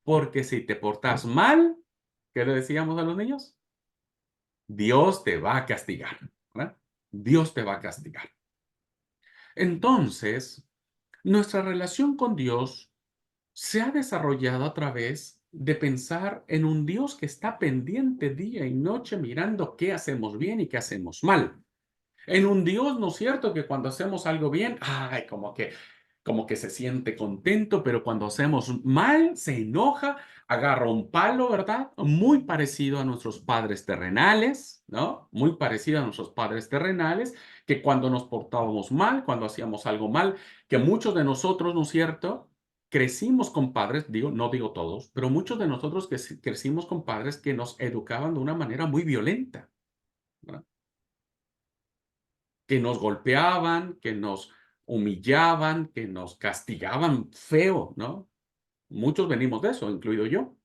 Porque si te portas mal, ¿qué le decíamos a los niños? Dios te va a castigar, ¿verdad? Dios te va a castigar. Entonces, nuestra relación con Dios se ha desarrollado a través de pensar en un Dios que está pendiente día y noche mirando qué hacemos bien y qué hacemos mal. En un Dios, ¿no es cierto?, que cuando hacemos algo bien, ay, como que se siente contento, pero cuando hacemos mal, se enoja, agarra un palo, ¿verdad? Muy parecido a nuestros padres terrenales, ¿no? Muy parecido a nuestros padres terrenales, que cuando nos portábamos mal, cuando hacíamos algo mal, que muchos de nosotros, ¿no es cierto?, crecimos con padres, digo, no digo todos, pero muchos de nosotros que crecimos con padres que nos educaban de una manera muy violenta, ¿verdad? Que nos golpeaban, que nos humillaban, que nos castigaban feo, ¿no? Muchos venimos de eso, incluido yo.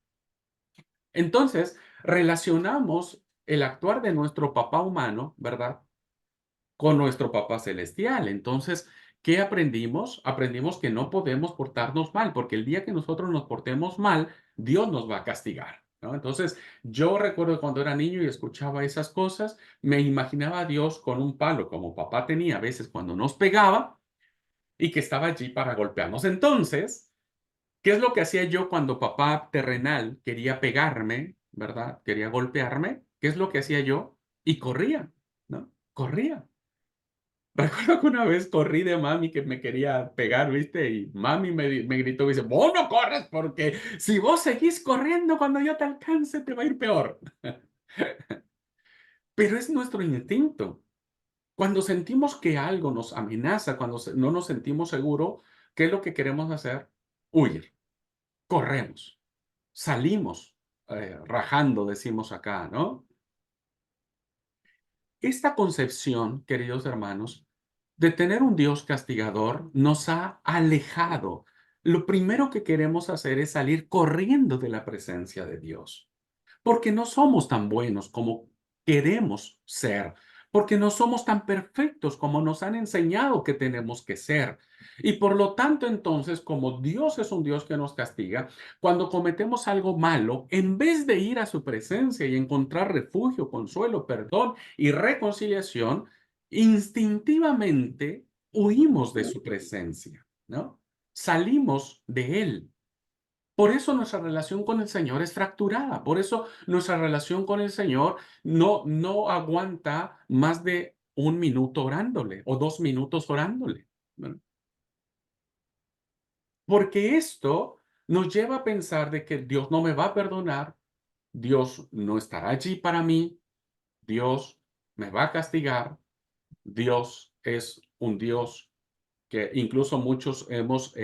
Entonces, relacionamos el actuar de nuestro papá humano, ¿verdad?, con nuestro papá celestial. Entonces, ¿qué aprendimos? Aprendimos que no podemos portarnos mal, porque el día que nosotros nos portemos mal, Dios nos va a castigar, ¿no? Entonces, yo recuerdo cuando era niño y escuchaba esas cosas, me imaginaba a Dios con un palo, como papá tenía a veces cuando nos pegaba y que estaba allí para golpearnos. Entonces, ¿qué es lo que hacía yo cuando papá terrenal quería pegarme, ¿verdad? Quería golpearme. ¿Qué es lo que hacía yo? Y corría, ¿no? Corría. Recuerdo que una vez corrí de mami que me quería pegar, ¿viste? Y mami me gritó, me dice, vos no corres porque si vos seguís corriendo cuando yo te alcance te va a ir peor. Pero es nuestro instinto. Cuando sentimos que algo nos amenaza, cuando no nos sentimos seguros, ¿qué es lo que queremos hacer? Huir, corremos, salimos rajando, decimos acá, ¿no? Esta concepción, queridos hermanos, de tener un Dios castigador nos ha alejado. Lo primero que queremos hacer es salir corriendo de la presencia de Dios, porque no somos tan buenos como queremos ser, porque no somos tan perfectos como nos han enseñado que tenemos que ser. Y por lo tanto, entonces, como Dios es un Dios que nos castiga, cuando cometemos algo malo, en vez de ir a su presencia y encontrar refugio, consuelo, perdón y reconciliación, instintivamente huimos de su presencia, ¿no? Salimos de Él. Por eso nuestra relación con el Señor es fracturada. Por eso nuestra relación con el Señor no aguanta más de 1 minuto orándole o 2 minutos orándole, ¿no? Porque esto nos lleva a pensar de que Dios no me va a perdonar, Dios no estará allí para mí, Dios me va a castigar, Dios es un Dios que incluso muchos hemos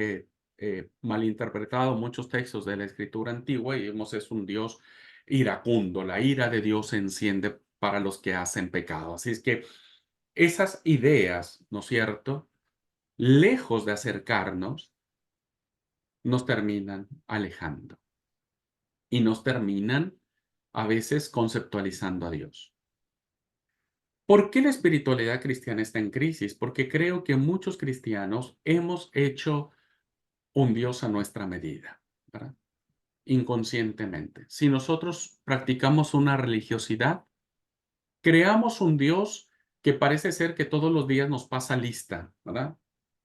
malinterpretado muchos textos de la Escritura antigua y vemos es un Dios iracundo. La ira de Dios se enciende para los que hacen pecado. Así es que esas ideas, ¿no es cierto? Lejos de acercarnos, nos terminan alejando y nos terminan a veces conceptualizando a Dios. ¿Por qué la espiritualidad cristiana está en crisis? Porque creo que muchos cristianos hemos hecho un Dios a nuestra medida, ¿verdad? Inconscientemente. Si nosotros practicamos una religiosidad, creamos un Dios que parece ser que todos los días nos pasa lista, ¿verdad?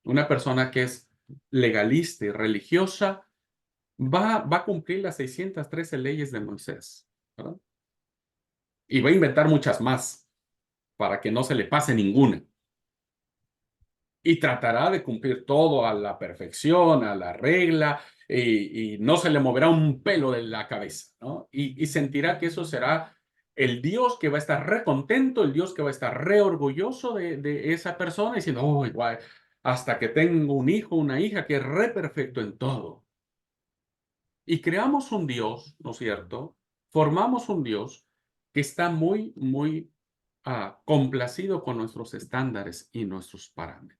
Una persona que es legalista y religiosa va a cumplir las 613 leyes de Moisés, ¿verdad? Y va a inventar muchas más para que no se le pase ninguna. Y tratará de cumplir todo a la perfección, a la regla, y no se le moverá un pelo de la cabeza, ¿no? Y sentirá que eso será el Dios que va a estar recontento, el Dios que va a estar re orgulloso de esa persona, diciendo, oh, igual, hasta que tengo un hijo, una hija que es re perfecto en todo. Y creamos un Dios, ¿no es cierto? Formamos un Dios que está muy complacido con nuestros estándares y nuestros parámetros.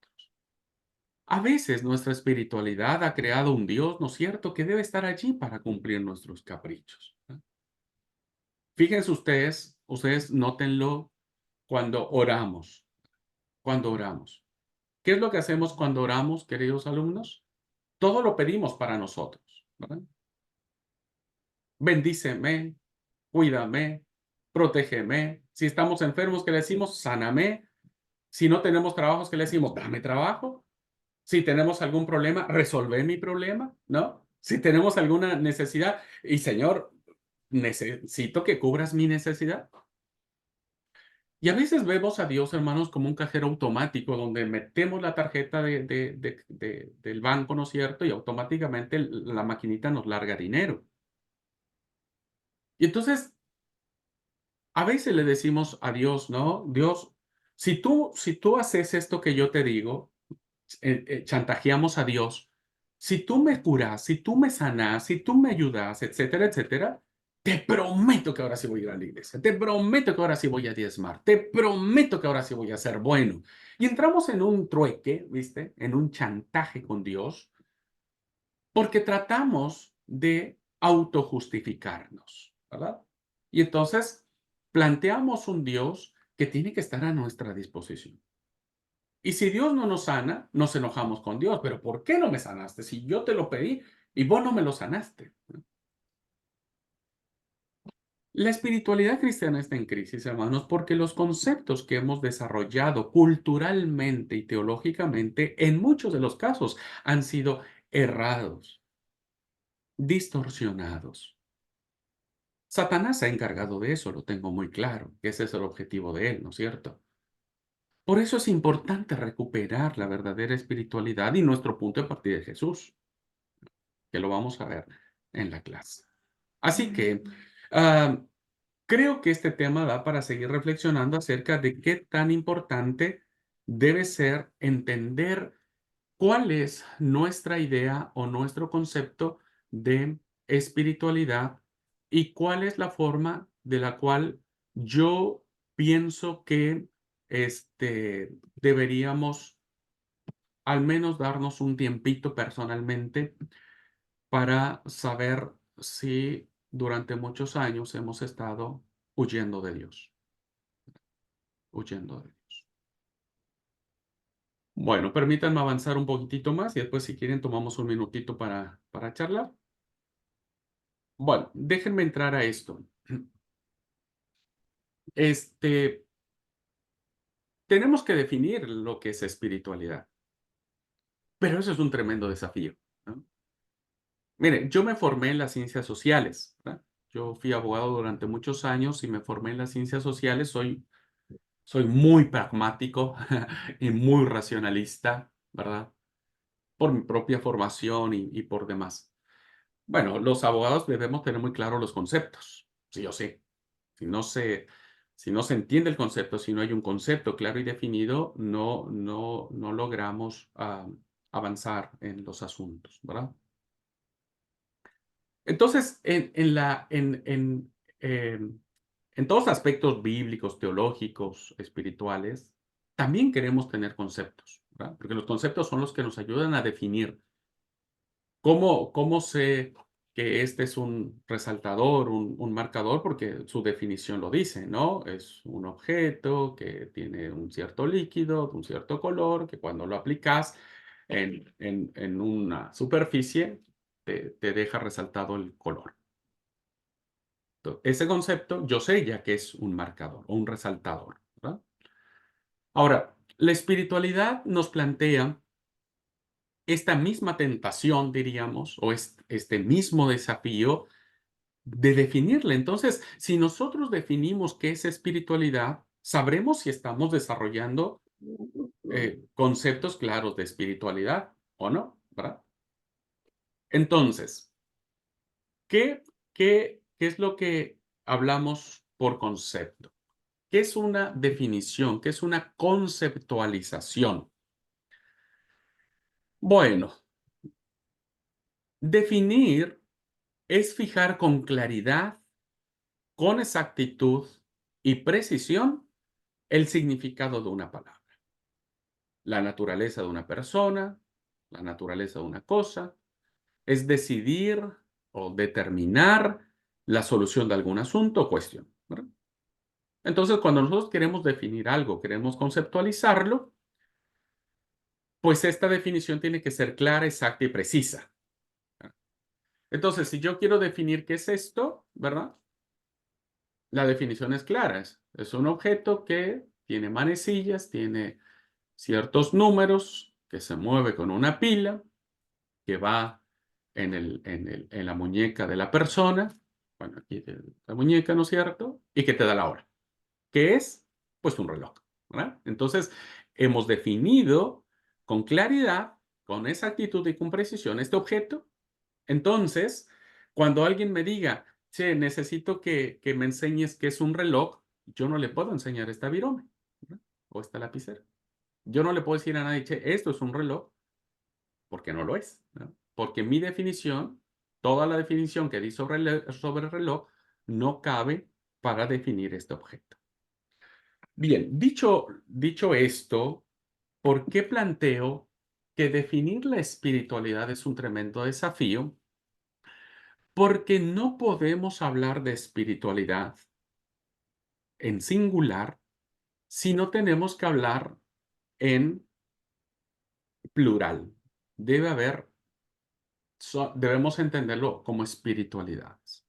A veces nuestra espiritualidad ha creado un Dios, ¿no es cierto?, que debe estar allí para cumplir nuestros caprichos, ¿no? Fíjense ustedes nótenlo cuando oramos, cuando oramos. ¿Qué es lo que hacemos cuando oramos, queridos alumnos? Todo lo pedimos para nosotros, ¿verdad? Bendíceme, cuídame, protégeme. Si estamos enfermos, ¿qué le decimos? Sáname. Si no tenemos trabajos, ¿qué le decimos? Dame trabajo. Si tenemos algún problema, resolver mi problema, ¿no? Si tenemos alguna necesidad, y Señor, necesito que cubras mi necesidad. Y a veces vemos a Dios, hermanos, como un cajero automático, donde metemos la tarjeta del banco, ¿no es cierto? Y automáticamente la maquinita nos larga dinero. Y entonces, a veces le decimos a Dios, ¿no? Dios, si tú haces esto que yo te digo, chantajeamos a Dios. Si tú me curas, si tú me sanas, si tú me ayudas, etcétera, etcétera, te prometo que ahora sí voy a ir a la iglesia. Te prometo que ahora sí voy a diezmar. Te prometo que ahora sí voy a ser bueno. Y entramos en un trueque, ¿viste? En un chantaje con Dios, porque tratamos de autojustificarnos, ¿verdad? Y entonces planteamos un Dios que tiene que estar a nuestra disposición. Y si Dios no nos sana, nos enojamos con Dios. Pero ¿por qué no me sanaste? Si yo te lo pedí y vos no me lo sanaste. La espiritualidad cristiana está en crisis, hermanos, porque los conceptos que hemos desarrollado culturalmente y teológicamente, en muchos de los casos, han sido errados, distorsionados. Satanás se ha encargado de eso, lo tengo muy claro, que ese es el objetivo de él, ¿no es cierto? Por eso es importante recuperar la verdadera espiritualidad y nuestro punto de partida de Jesús, que lo vamos a ver en la clase. Así que ah, creo que este tema da para seguir reflexionando acerca de qué tan importante debe ser entender cuál es nuestra idea o nuestro concepto de espiritualidad y cuál es la forma de la cual yo pienso que deberíamos al menos darnos un tiempito personalmente para saber si durante muchos años hemos estado huyendo de Dios, huyendo de Dios. Bueno, permítanme avanzar un poquitito más y después si quieren tomamos un minutito para charlar. Bueno, déjenme entrar a esto. Este, tenemos que definir lo que es espiritualidad, pero eso es un tremendo desafío, ¿no? Mire, yo me formé en las ciencias sociales, ¿verdad? Yo fui abogado durante muchos años y me formé en las ciencias sociales. Soy muy pragmático y muy racionalista, ¿verdad? Por mi propia formación y por demás. Bueno, los abogados debemos tener muy claros los conceptos, sí o sí. Si no se, si no se entiende el concepto, si no hay un concepto claro y definido, no logramos avanzar en los asuntos, ¿verdad? Entonces, en todos aspectos bíblicos, teológicos, espirituales, también queremos tener conceptos, ¿verdad? Porque los conceptos son los que nos ayudan a definir cómo sé que este es un resaltador, un marcador, porque su definición lo dice, ¿no? Es un objeto que tiene un cierto líquido, de un cierto color, que cuando lo aplicas en una superficie, te deja resaltado el color. Ese concepto yo sé ya que es un marcador o un resaltador, ¿verdad? Ahora, la espiritualidad nos plantea esta misma tentación, diríamos, o este mismo desafío de definirla. Entonces, si nosotros definimos qué es espiritualidad, sabremos si estamos desarrollando conceptos claros de espiritualidad o no, ¿verdad? Entonces, ¿qué es lo que hablamos por concepto? ¿Qué es una definición? ¿Qué es una conceptualización? Bueno, definir es fijar con claridad, con exactitud y precisión el significado de una palabra, la naturaleza de una persona, la naturaleza de una cosa, es decidir o determinar la solución de algún asunto o cuestión, ¿verdad? Entonces, cuando nosotros queremos definir algo, queremos conceptualizarlo, pues esta definición tiene que ser clara, exacta y precisa. Entonces, si yo quiero definir qué es esto, ¿verdad? La definición es clara. Es un objeto que tiene manecillas, tiene ciertos números, que se mueve con una pila, que va en la muñeca de la persona, bueno, aquí de la muñeca, ¿no es cierto? Y que te da la hora. ¿Qué es? Pues un reloj, ¿verdad? Entonces, hemos definido con claridad, con exactitud y con precisión este objeto. Entonces, cuando alguien me diga, che, necesito que me enseñes qué es un reloj, yo no le puedo enseñar esta virome, ¿verdad? O esta lapicera. Yo no le puedo decir a nadie, che, esto es un reloj, porque no lo es, ¿no? Porque mi definición, toda la definición que di sobre el reloj, no cabe para definir este objeto. Bien, dicho esto, ¿por qué planteo que definir la espiritualidad es un tremendo desafío? Porque no podemos hablar de espiritualidad en singular si no tenemos que hablar en plural. Debe haber, debemos entenderlo como espiritualidades.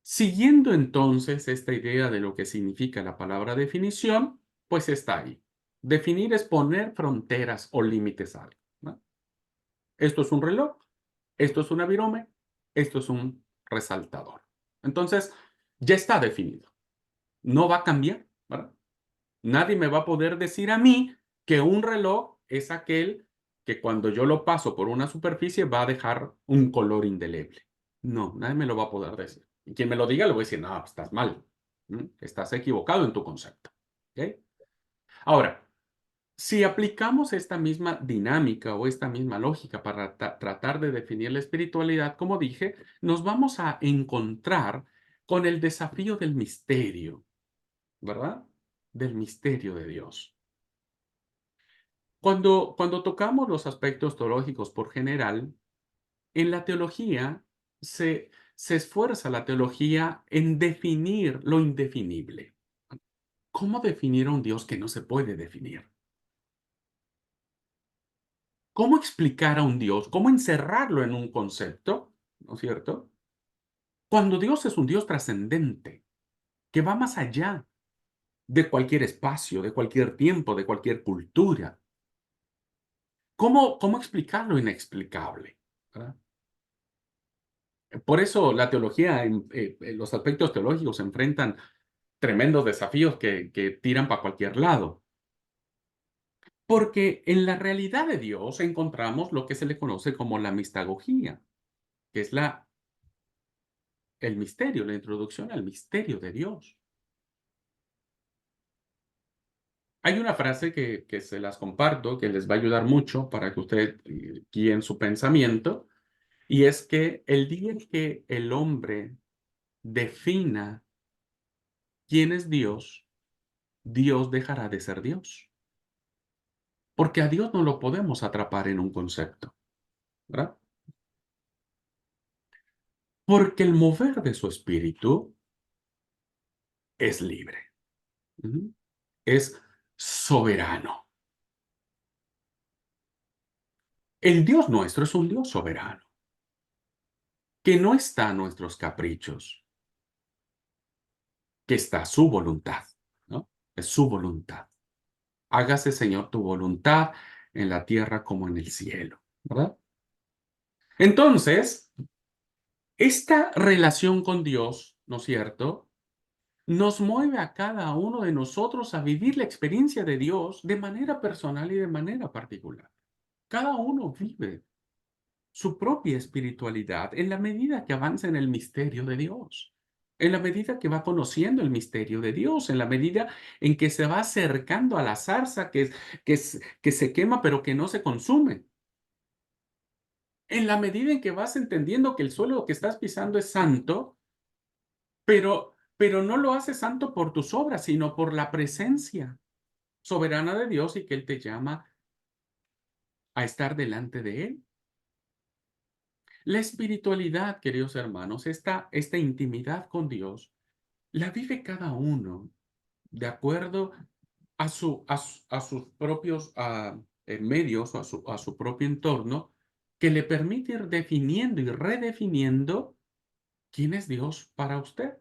Siguiendo entonces esta idea de lo que significa la palabra definición, pues está ahí. Definir es poner fronteras o límites a algo, ¿no? Esto es un reloj, esto es una virome, esto es un resaltador. Entonces, ya está definido. No va a cambiar, ¿verdad? Nadie me va a poder decir a mí que un reloj es aquel que cuando yo lo paso por una superficie va a dejar un color indeleble. No, nadie me lo va a poder decir. Y quien me lo diga le voy a decir, no, pues, estás mal. Estás equivocado en tu concepto. ¿Ok? Ahora, si aplicamos esta misma dinámica o esta misma lógica para tratar de definir la espiritualidad, como dije, nos vamos a encontrar con el desafío del misterio, ¿verdad? Del misterio de Dios. Cuando tocamos los aspectos teológicos por general, en la teología se esfuerza la teología en definir lo indefinible. ¿Cómo definir a un Dios que no se puede definir? ¿Cómo explicar a un Dios? ¿Cómo encerrarlo en un concepto? ¿No es cierto? Cuando Dios es un Dios trascendente, que va más allá de cualquier espacio, de cualquier tiempo, de cualquier cultura. ¿Cómo explicar lo inexplicable? ¿Verdad? Por eso la teología, en los aspectos teológicos enfrentan tremendos desafíos que tiran para cualquier lado. Porque en la realidad de Dios encontramos lo que se le conoce como la mistagogía, que es el misterio, la introducción al misterio de Dios. Hay una frase que se las comparto, que les va a ayudar mucho para que usted guíen su pensamiento, y es que el día en que el hombre defina quién es Dios, Dios dejará de ser Dios. Porque a Dios no lo podemos atrapar en un concepto, ¿verdad? Porque el mover de su espíritu es libre, ujú, es soberano. El Dios nuestro es un Dios soberano, que no está a nuestros caprichos, que está a su voluntad, ¿no? Es su voluntad. Hágase, Señor, tu voluntad en la tierra como en el cielo, ¿verdad? Entonces, esta relación con Dios, ¿no es cierto?, nos mueve a cada uno de nosotros a vivir la experiencia de Dios de manera personal y de manera particular. Cada uno vive su propia espiritualidad en la medida que avanza en el misterio de Dios, en la medida que va conociendo el misterio de Dios, en la medida en que se va acercando a la zarza que se quema pero que no se consume, en la medida en que vas entendiendo que el suelo que estás pisando es santo, pero no lo haces santo por tus obras, sino por la presencia soberana de Dios y que Él te llama a estar delante de Él. La espiritualidad, queridos hermanos, esta intimidad con Dios, la vive cada uno de acuerdo a sus propios medios o a su propio entorno, que le permite ir definiendo y redefiniendo quién es Dios para usted.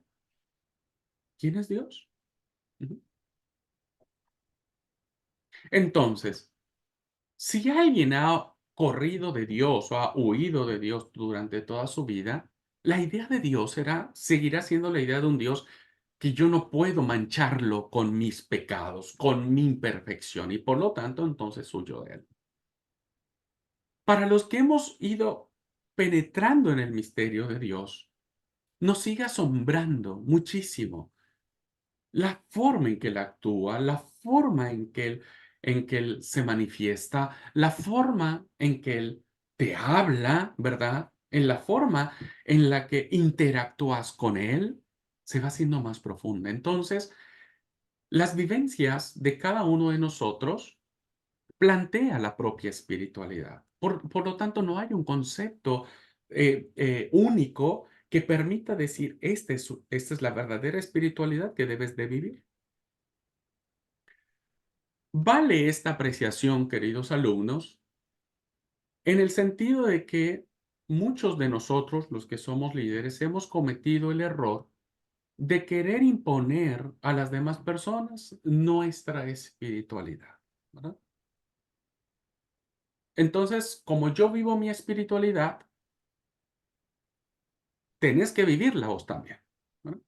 ¿Quién es Dios? Ujú. Entonces, si alguien ha corrido de Dios o ha huido de Dios durante toda su vida, la idea de Dios seguirá siendo la idea de un Dios que yo no puedo mancharlo con mis pecados, con mi imperfección, y por lo tanto entonces huyo de él. Para los que hemos ido penetrando en el misterio de Dios, nos sigue asombrando muchísimo la forma en que Él actúa, la forma en que Él se manifiesta, la forma en que Él te habla, ¿verdad? En la forma en la que interactúas con Él, se va haciendo más profunda. Entonces, las vivencias de cada uno de nosotros plantea la propia espiritualidad. Por lo tanto, no hay un concepto único que permita decir, esta es la verdadera espiritualidad que debes de vivir. Vale esta apreciación, queridos alumnos, en el sentido de que muchos de nosotros, los que somos líderes, hemos cometido el error de querer imponer a las demás personas nuestra espiritualidad, ¿verdad? Entonces, como yo vivo mi espiritualidad, tenés que vivirla vos también, ¿verdad?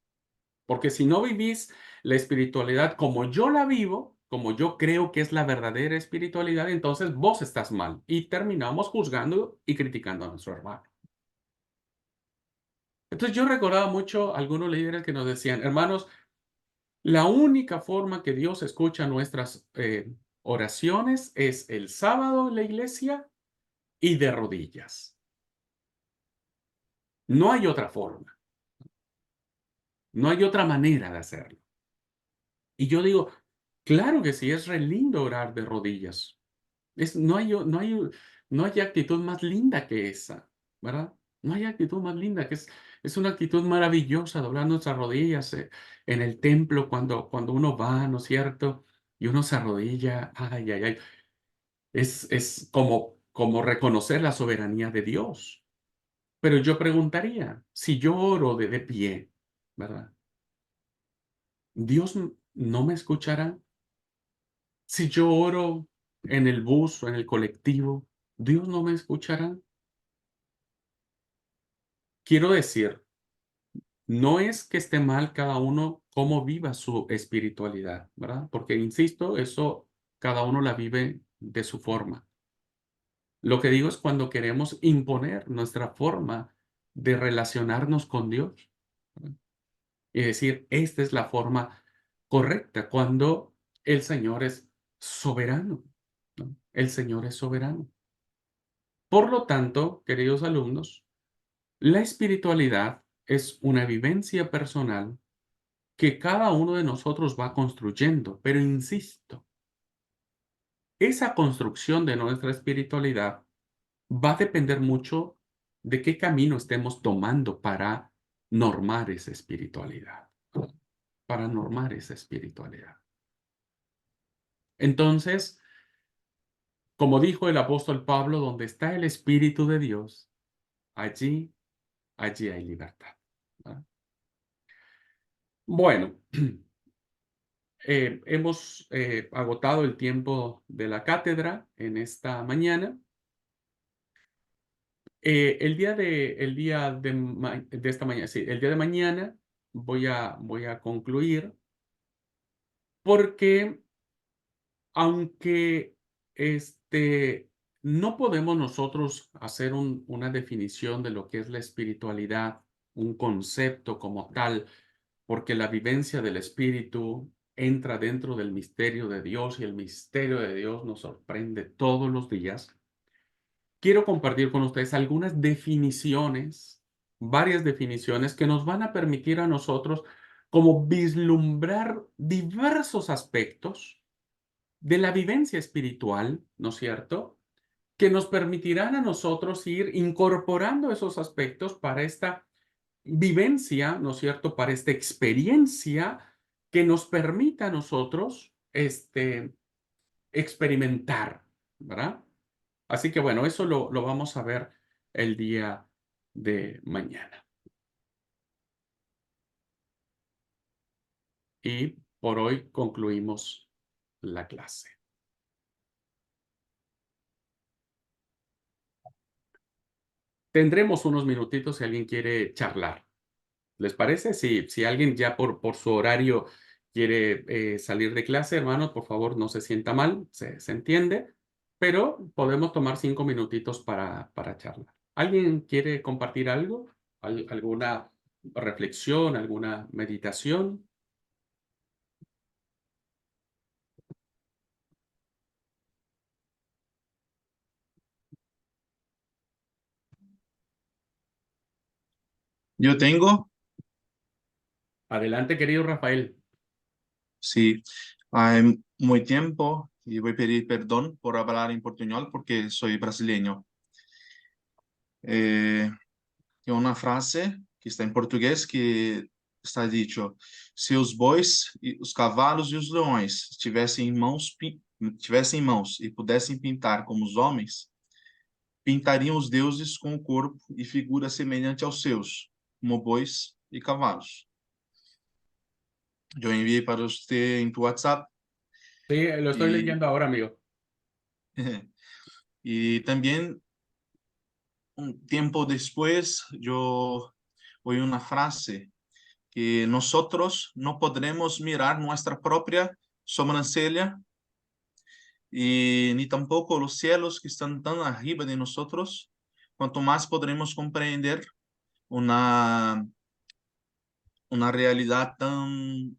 Porque si no vivís la espiritualidad como yo la vivo, como yo creo que es la verdadera espiritualidad, entonces vos estás mal y terminamos juzgando y criticando a nuestro hermano. Entonces yo recordaba mucho a algunos líderes que nos decían, hermanos, la única forma que Dios escucha nuestras oraciones es el sábado en la iglesia y de rodillas. No hay otra forma, no hay otra manera de hacerlo. Y yo digo, claro que sí, es re lindo orar de rodillas. No hay actitud más linda que esa, ¿verdad? No hay actitud más linda, es una actitud maravillosa, doblar nuestras rodillas, en el templo cuando uno va, ¿no es cierto? Y uno se arrodilla, ay, ay, ay. Es como reconocer la soberanía de Dios. Pero yo preguntaría, si yo oro de pie, ¿verdad? ¿Dios no me escuchará? Si yo oro en el bus o en el colectivo, ¿Dios no me escuchará? Quiero decir, no es que esté mal cada uno cómo viva su espiritualidad, ¿verdad? Porque, insisto, eso cada uno la vive de su forma. Lo que digo es cuando queremos imponer nuestra forma de relacionarnos con Dios, ¿verdad? Y decir, esta es la forma correcta, cuando el Señor es soberano, ¿no? El Señor es soberano. Por lo tanto, queridos alumnos, la espiritualidad es una vivencia personal que cada uno de nosotros va construyendo, pero insisto, esa construcción de nuestra espiritualidad va a depender mucho de qué camino estemos tomando para normar esa espiritualidad, para normar esa espiritualidad. Entonces, como dijo el apóstol Pablo, donde está el Espíritu de Dios, allí, allí hay libertad, ¿verdad? Bueno, hemos agotado el tiempo de la cátedra en esta mañana. De esta mañana, sí, el día de mañana voy a concluir, porque aunque no podemos nosotros hacer una definición de lo que es la espiritualidad, un concepto como tal, porque la vivencia del espíritu entra dentro del misterio de Dios y el misterio de Dios nos sorprende todos los días. Quiero compartir con ustedes algunas definiciones, varias definiciones que nos van a permitir a nosotros como vislumbrar diversos aspectos de la vivencia espiritual, ¿no es cierto? Que nos permitirán a nosotros ir incorporando esos aspectos para esta vivencia, ¿no es cierto? Para esta experiencia que nos permita a nosotros, experimentar, ¿verdad? Así que bueno, eso lo vamos a ver el día de mañana. Y por hoy concluimos la clase. Tendremos unos minutitos si alguien quiere charlar. ¿Les parece? Si alguien ya por su horario quiere salir de clase, hermanos, por favor, no se sienta mal, se entiende, pero podemos tomar 5 minutitos para charlar. ¿Alguien quiere compartir algo? ¿Alguna reflexión, alguna meditación? Yo tengo, Adelante, querido Rafael. sí, hay muy tiempo y voy a pedir perdón por hablar en portuñol porque soy brasileño. Hay una frase que está en portugués que está dicho, se os bois, os cavalos e os leões tivessem mãos e pudessem pintar como os homens, pintariam os deuses com o corpo e figura semelhante aos seus, como bois e cavalos. Yo envié para usted en tu WhatsApp Sí, lo estoy y, leyendo ahora, amigo. y también un tiempo después yo oí una frase que nosotros no podremos mirar nuestra propia sobrancelha y ni tampoco los cielos que están tan arriba de nosotros, cuanto más podremos comprender una, una realidad tan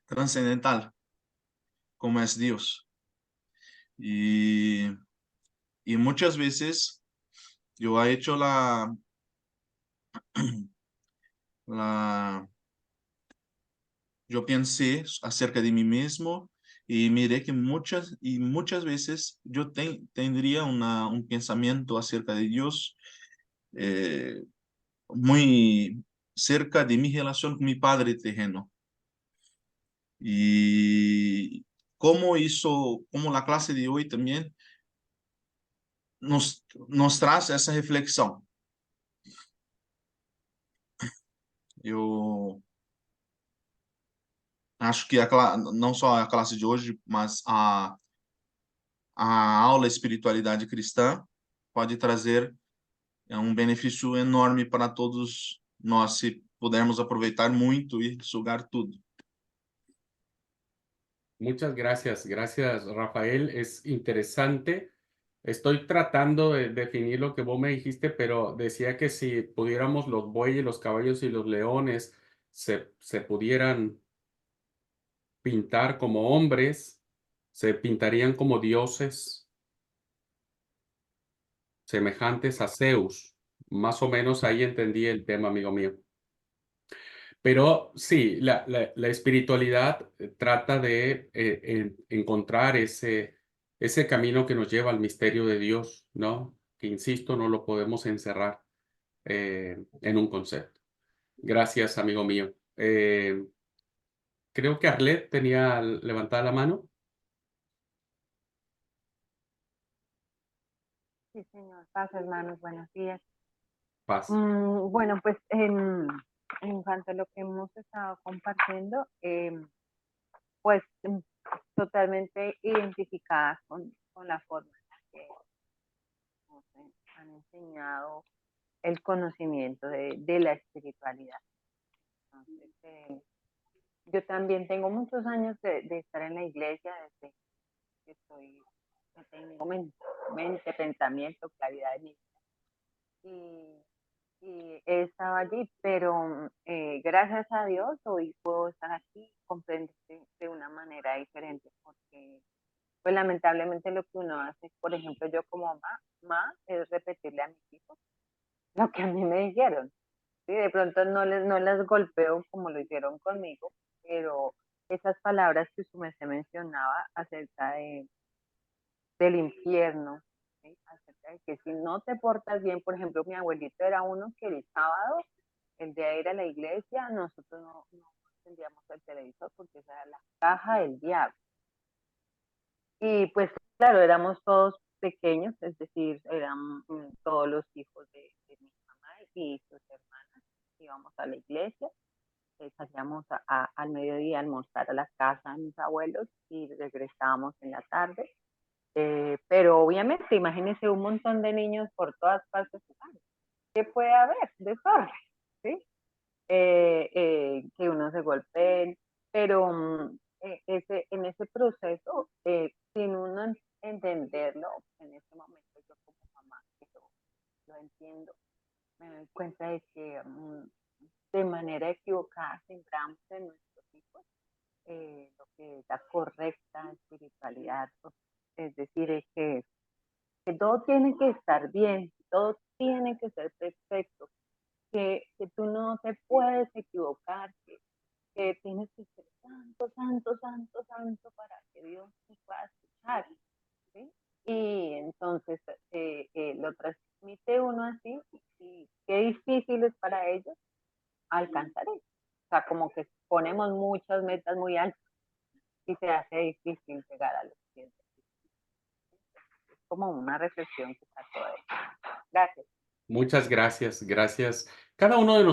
trascendental como es Dios. Y, y muchas veces yo he hecho la yo pensé acerca de mí mismo Y miré que muchas veces yo tendría un pensamiento acerca de Dios eh, muy cerca de mi relación con mi padre terreno. Y como la clase de hoy también nos trae essa reflexão. Eu acho que não só a classe de hoje, mas a aula Espiritualidade Cristã pode trazer um benefício enorme para todos nós, se pudermos aproveitar muito e sugar tudo. Muchas gracias, gracias Rafael. Es interesante. Estoy tratando de definir lo que vos me dijiste, pero decía que si pudiéramos los bueyes, los caballos y los leones se pudieran pintar como hombres, se pintarían como dioses semejantes a Zeus. Más o menos ahí entendí el tema, amigo mío. Pero sí, la espiritualidad trata de encontrar ese camino que nos lleva al misterio de Dios, ¿no? Que insisto, no lo podemos encerrar en un concepto. Gracias, amigo mío. Creo que Arlet tenía levantada la mano. Sí, señor. Paz, hermanos, buenos días. Paz. Bueno, pues en cuanto a lo que hemos estado compartiendo, pues totalmente identificada con la forma en la que nos han enseñado el conocimiento de la espiritualidad. Entonces, yo también tengo muchos años de estar en la iglesia, desde que tengo mente, pensamiento, claridad de mi vida. Y he estado allí, pero gracias a Dios hoy puedo estar aquí, comprender de una manera diferente, porque pues lamentablemente lo que uno hace, por ejemplo, yo como mamá, es repetirle a mis hijos lo que a mí me dijeron. ¿Sí? De pronto no las golpeo como lo hicieron conmigo, pero esas palabras que usted me mencionaba acerca del infierno, ¿sí? Acerca de que si no te portas bien, por ejemplo, mi abuelito era uno que el sábado, el día de ir a la iglesia, nosotros no encendíamos el televisor porque esa era la caja del diablo. Y pues claro, éramos todos pequeños, es decir, eran todos los hijos de mi mamá y sus hermanas, íbamos a la iglesia, salíamos al mediodía a almorzar a la casa de mis abuelos y regresábamos en la tarde. Pero obviamente, imagínense un montón de niños por todas partes jugando. ¿Qué puede haber? Desorden, ¿sí? Que uno se golpee, pero en ese proceso, sin uno entenderlo, en ese momento yo como mamá, que lo entiendo, me doy cuenta de que de manera equivocada sembramos en nuestros hijos lo que es la correcta espiritualidad, es decir, es que todo tiene que estar bien, todo tiene que ser perfecto, que tú no te puedes equivocar, que tienes que ser santo, santo, santo, santo para que Dios te pueda escuchar, ¿sí? Y entonces lo transmite uno así y qué difícil es para ellos alcanzar eso. O sea, como que ponemos muchas metas muy altas y se hace difícil llegar a los pies. Es como una reflexión que sacó de eso. Gracias. Muchas gracias, gracias. Cada uno de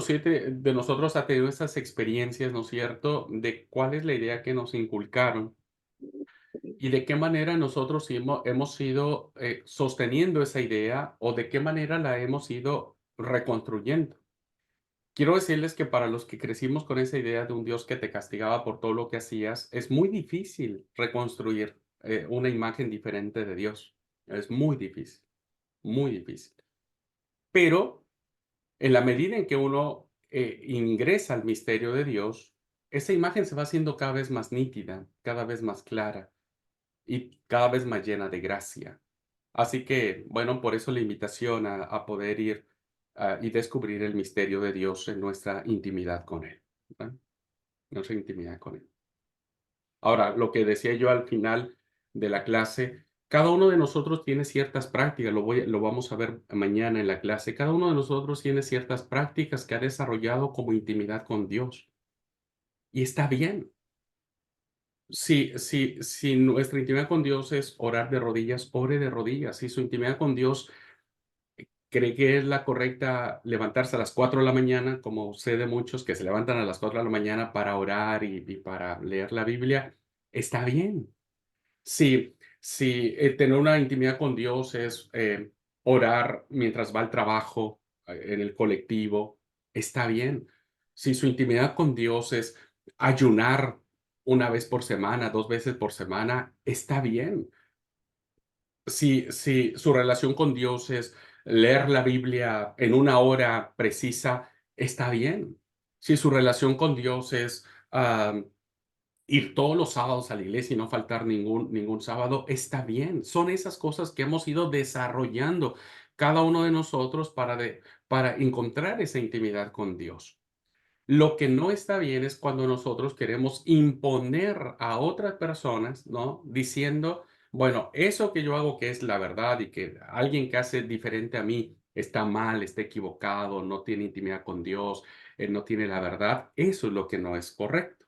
nosotros ha tenido esas experiencias, ¿no es cierto?, de cuál es la idea que nos inculcaron y de qué manera nosotros hemos ido sosteniendo esa idea o de qué manera la hemos ido reconstruyendo. Quiero decirles que para los que crecimos con esa idea de un Dios que te castigaba por todo lo que hacías, es muy difícil reconstruir una imagen diferente de Dios. Es muy difícil, muy difícil. Pero en la medida en que uno ingresa al misterio de Dios, esa imagen se va haciendo cada vez más nítida, cada vez más clara y cada vez más llena de gracia. Así que, bueno, por eso la invitación a poder ir y descubrir el misterio de Dios en nuestra intimidad con Él, ¿verdad? Nuestra intimidad con Él. Ahora, lo que decía yo al final de la clase, cada uno de nosotros tiene ciertas prácticas, lo vamos a ver mañana en la clase, cada uno de nosotros tiene ciertas prácticas que ha desarrollado como intimidad con Dios. Y está bien. Si nuestra intimidad con Dios es orar de rodillas, ore de rodillas. Si su intimidad con Dios cree que es la correcta levantarse a las 4 de la mañana, como sé de muchos que se levantan a las 4 de la mañana para orar y para leer la Biblia, está bien. Si tener una intimidad con Dios es orar mientras va al trabajo, en el colectivo, está bien. Si su intimidad con Dios es ayunar una vez por semana, 2 veces por semana, está bien. Si su relación con Dios es leer la Biblia en una hora precisa, está bien. Si su relación con Dios es ir todos los sábados a la iglesia y no faltar ningún sábado, está bien. Son esas cosas que hemos ido desarrollando cada uno de nosotros para encontrar esa intimidad con Dios. Lo que no está bien es cuando nosotros queremos imponer a otras personas, ¿no? Diciendo, bueno, eso que yo hago que es la verdad y que alguien que hace diferente a mí está mal, está equivocado, no tiene intimidad con Dios, no tiene la verdad, eso es lo que no es correcto.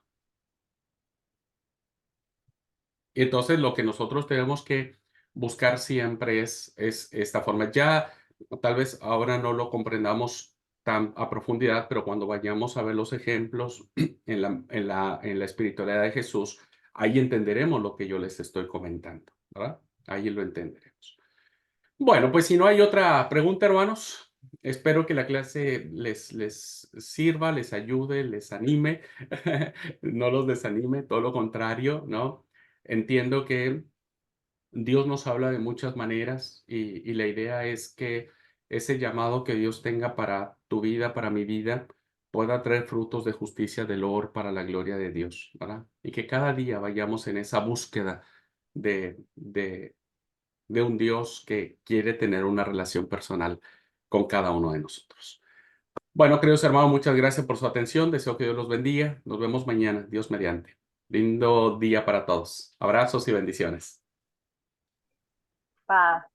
Y entonces lo que nosotros tenemos que buscar siempre es esta forma. Ya tal vez ahora no lo comprendamos tan a profundidad, pero cuando vayamos a ver los ejemplos en la espiritualidad de Jesús, ahí entenderemos lo que yo les estoy comentando, ¿verdad? Ahí lo entenderemos. Bueno, pues si no hay otra pregunta, hermanos, espero que la clase les sirva, les ayude, les anime, no los desanime, todo lo contrario, ¿no? Entiendo que Dios nos habla de muchas maneras y la idea es que ese llamado que Dios tenga para tu vida, para mi vida, pueda traer frutos de justicia, de loor para la gloria de Dios, ¿verdad? Y que cada día vayamos en esa búsqueda de un Dios que quiere tener una relación personal con cada uno de nosotros. Bueno, queridos hermanos, muchas gracias por su atención. Deseo que Dios los bendiga. Nos vemos mañana, Dios mediante. Lindo día para todos. Abrazos y bendiciones. Paz.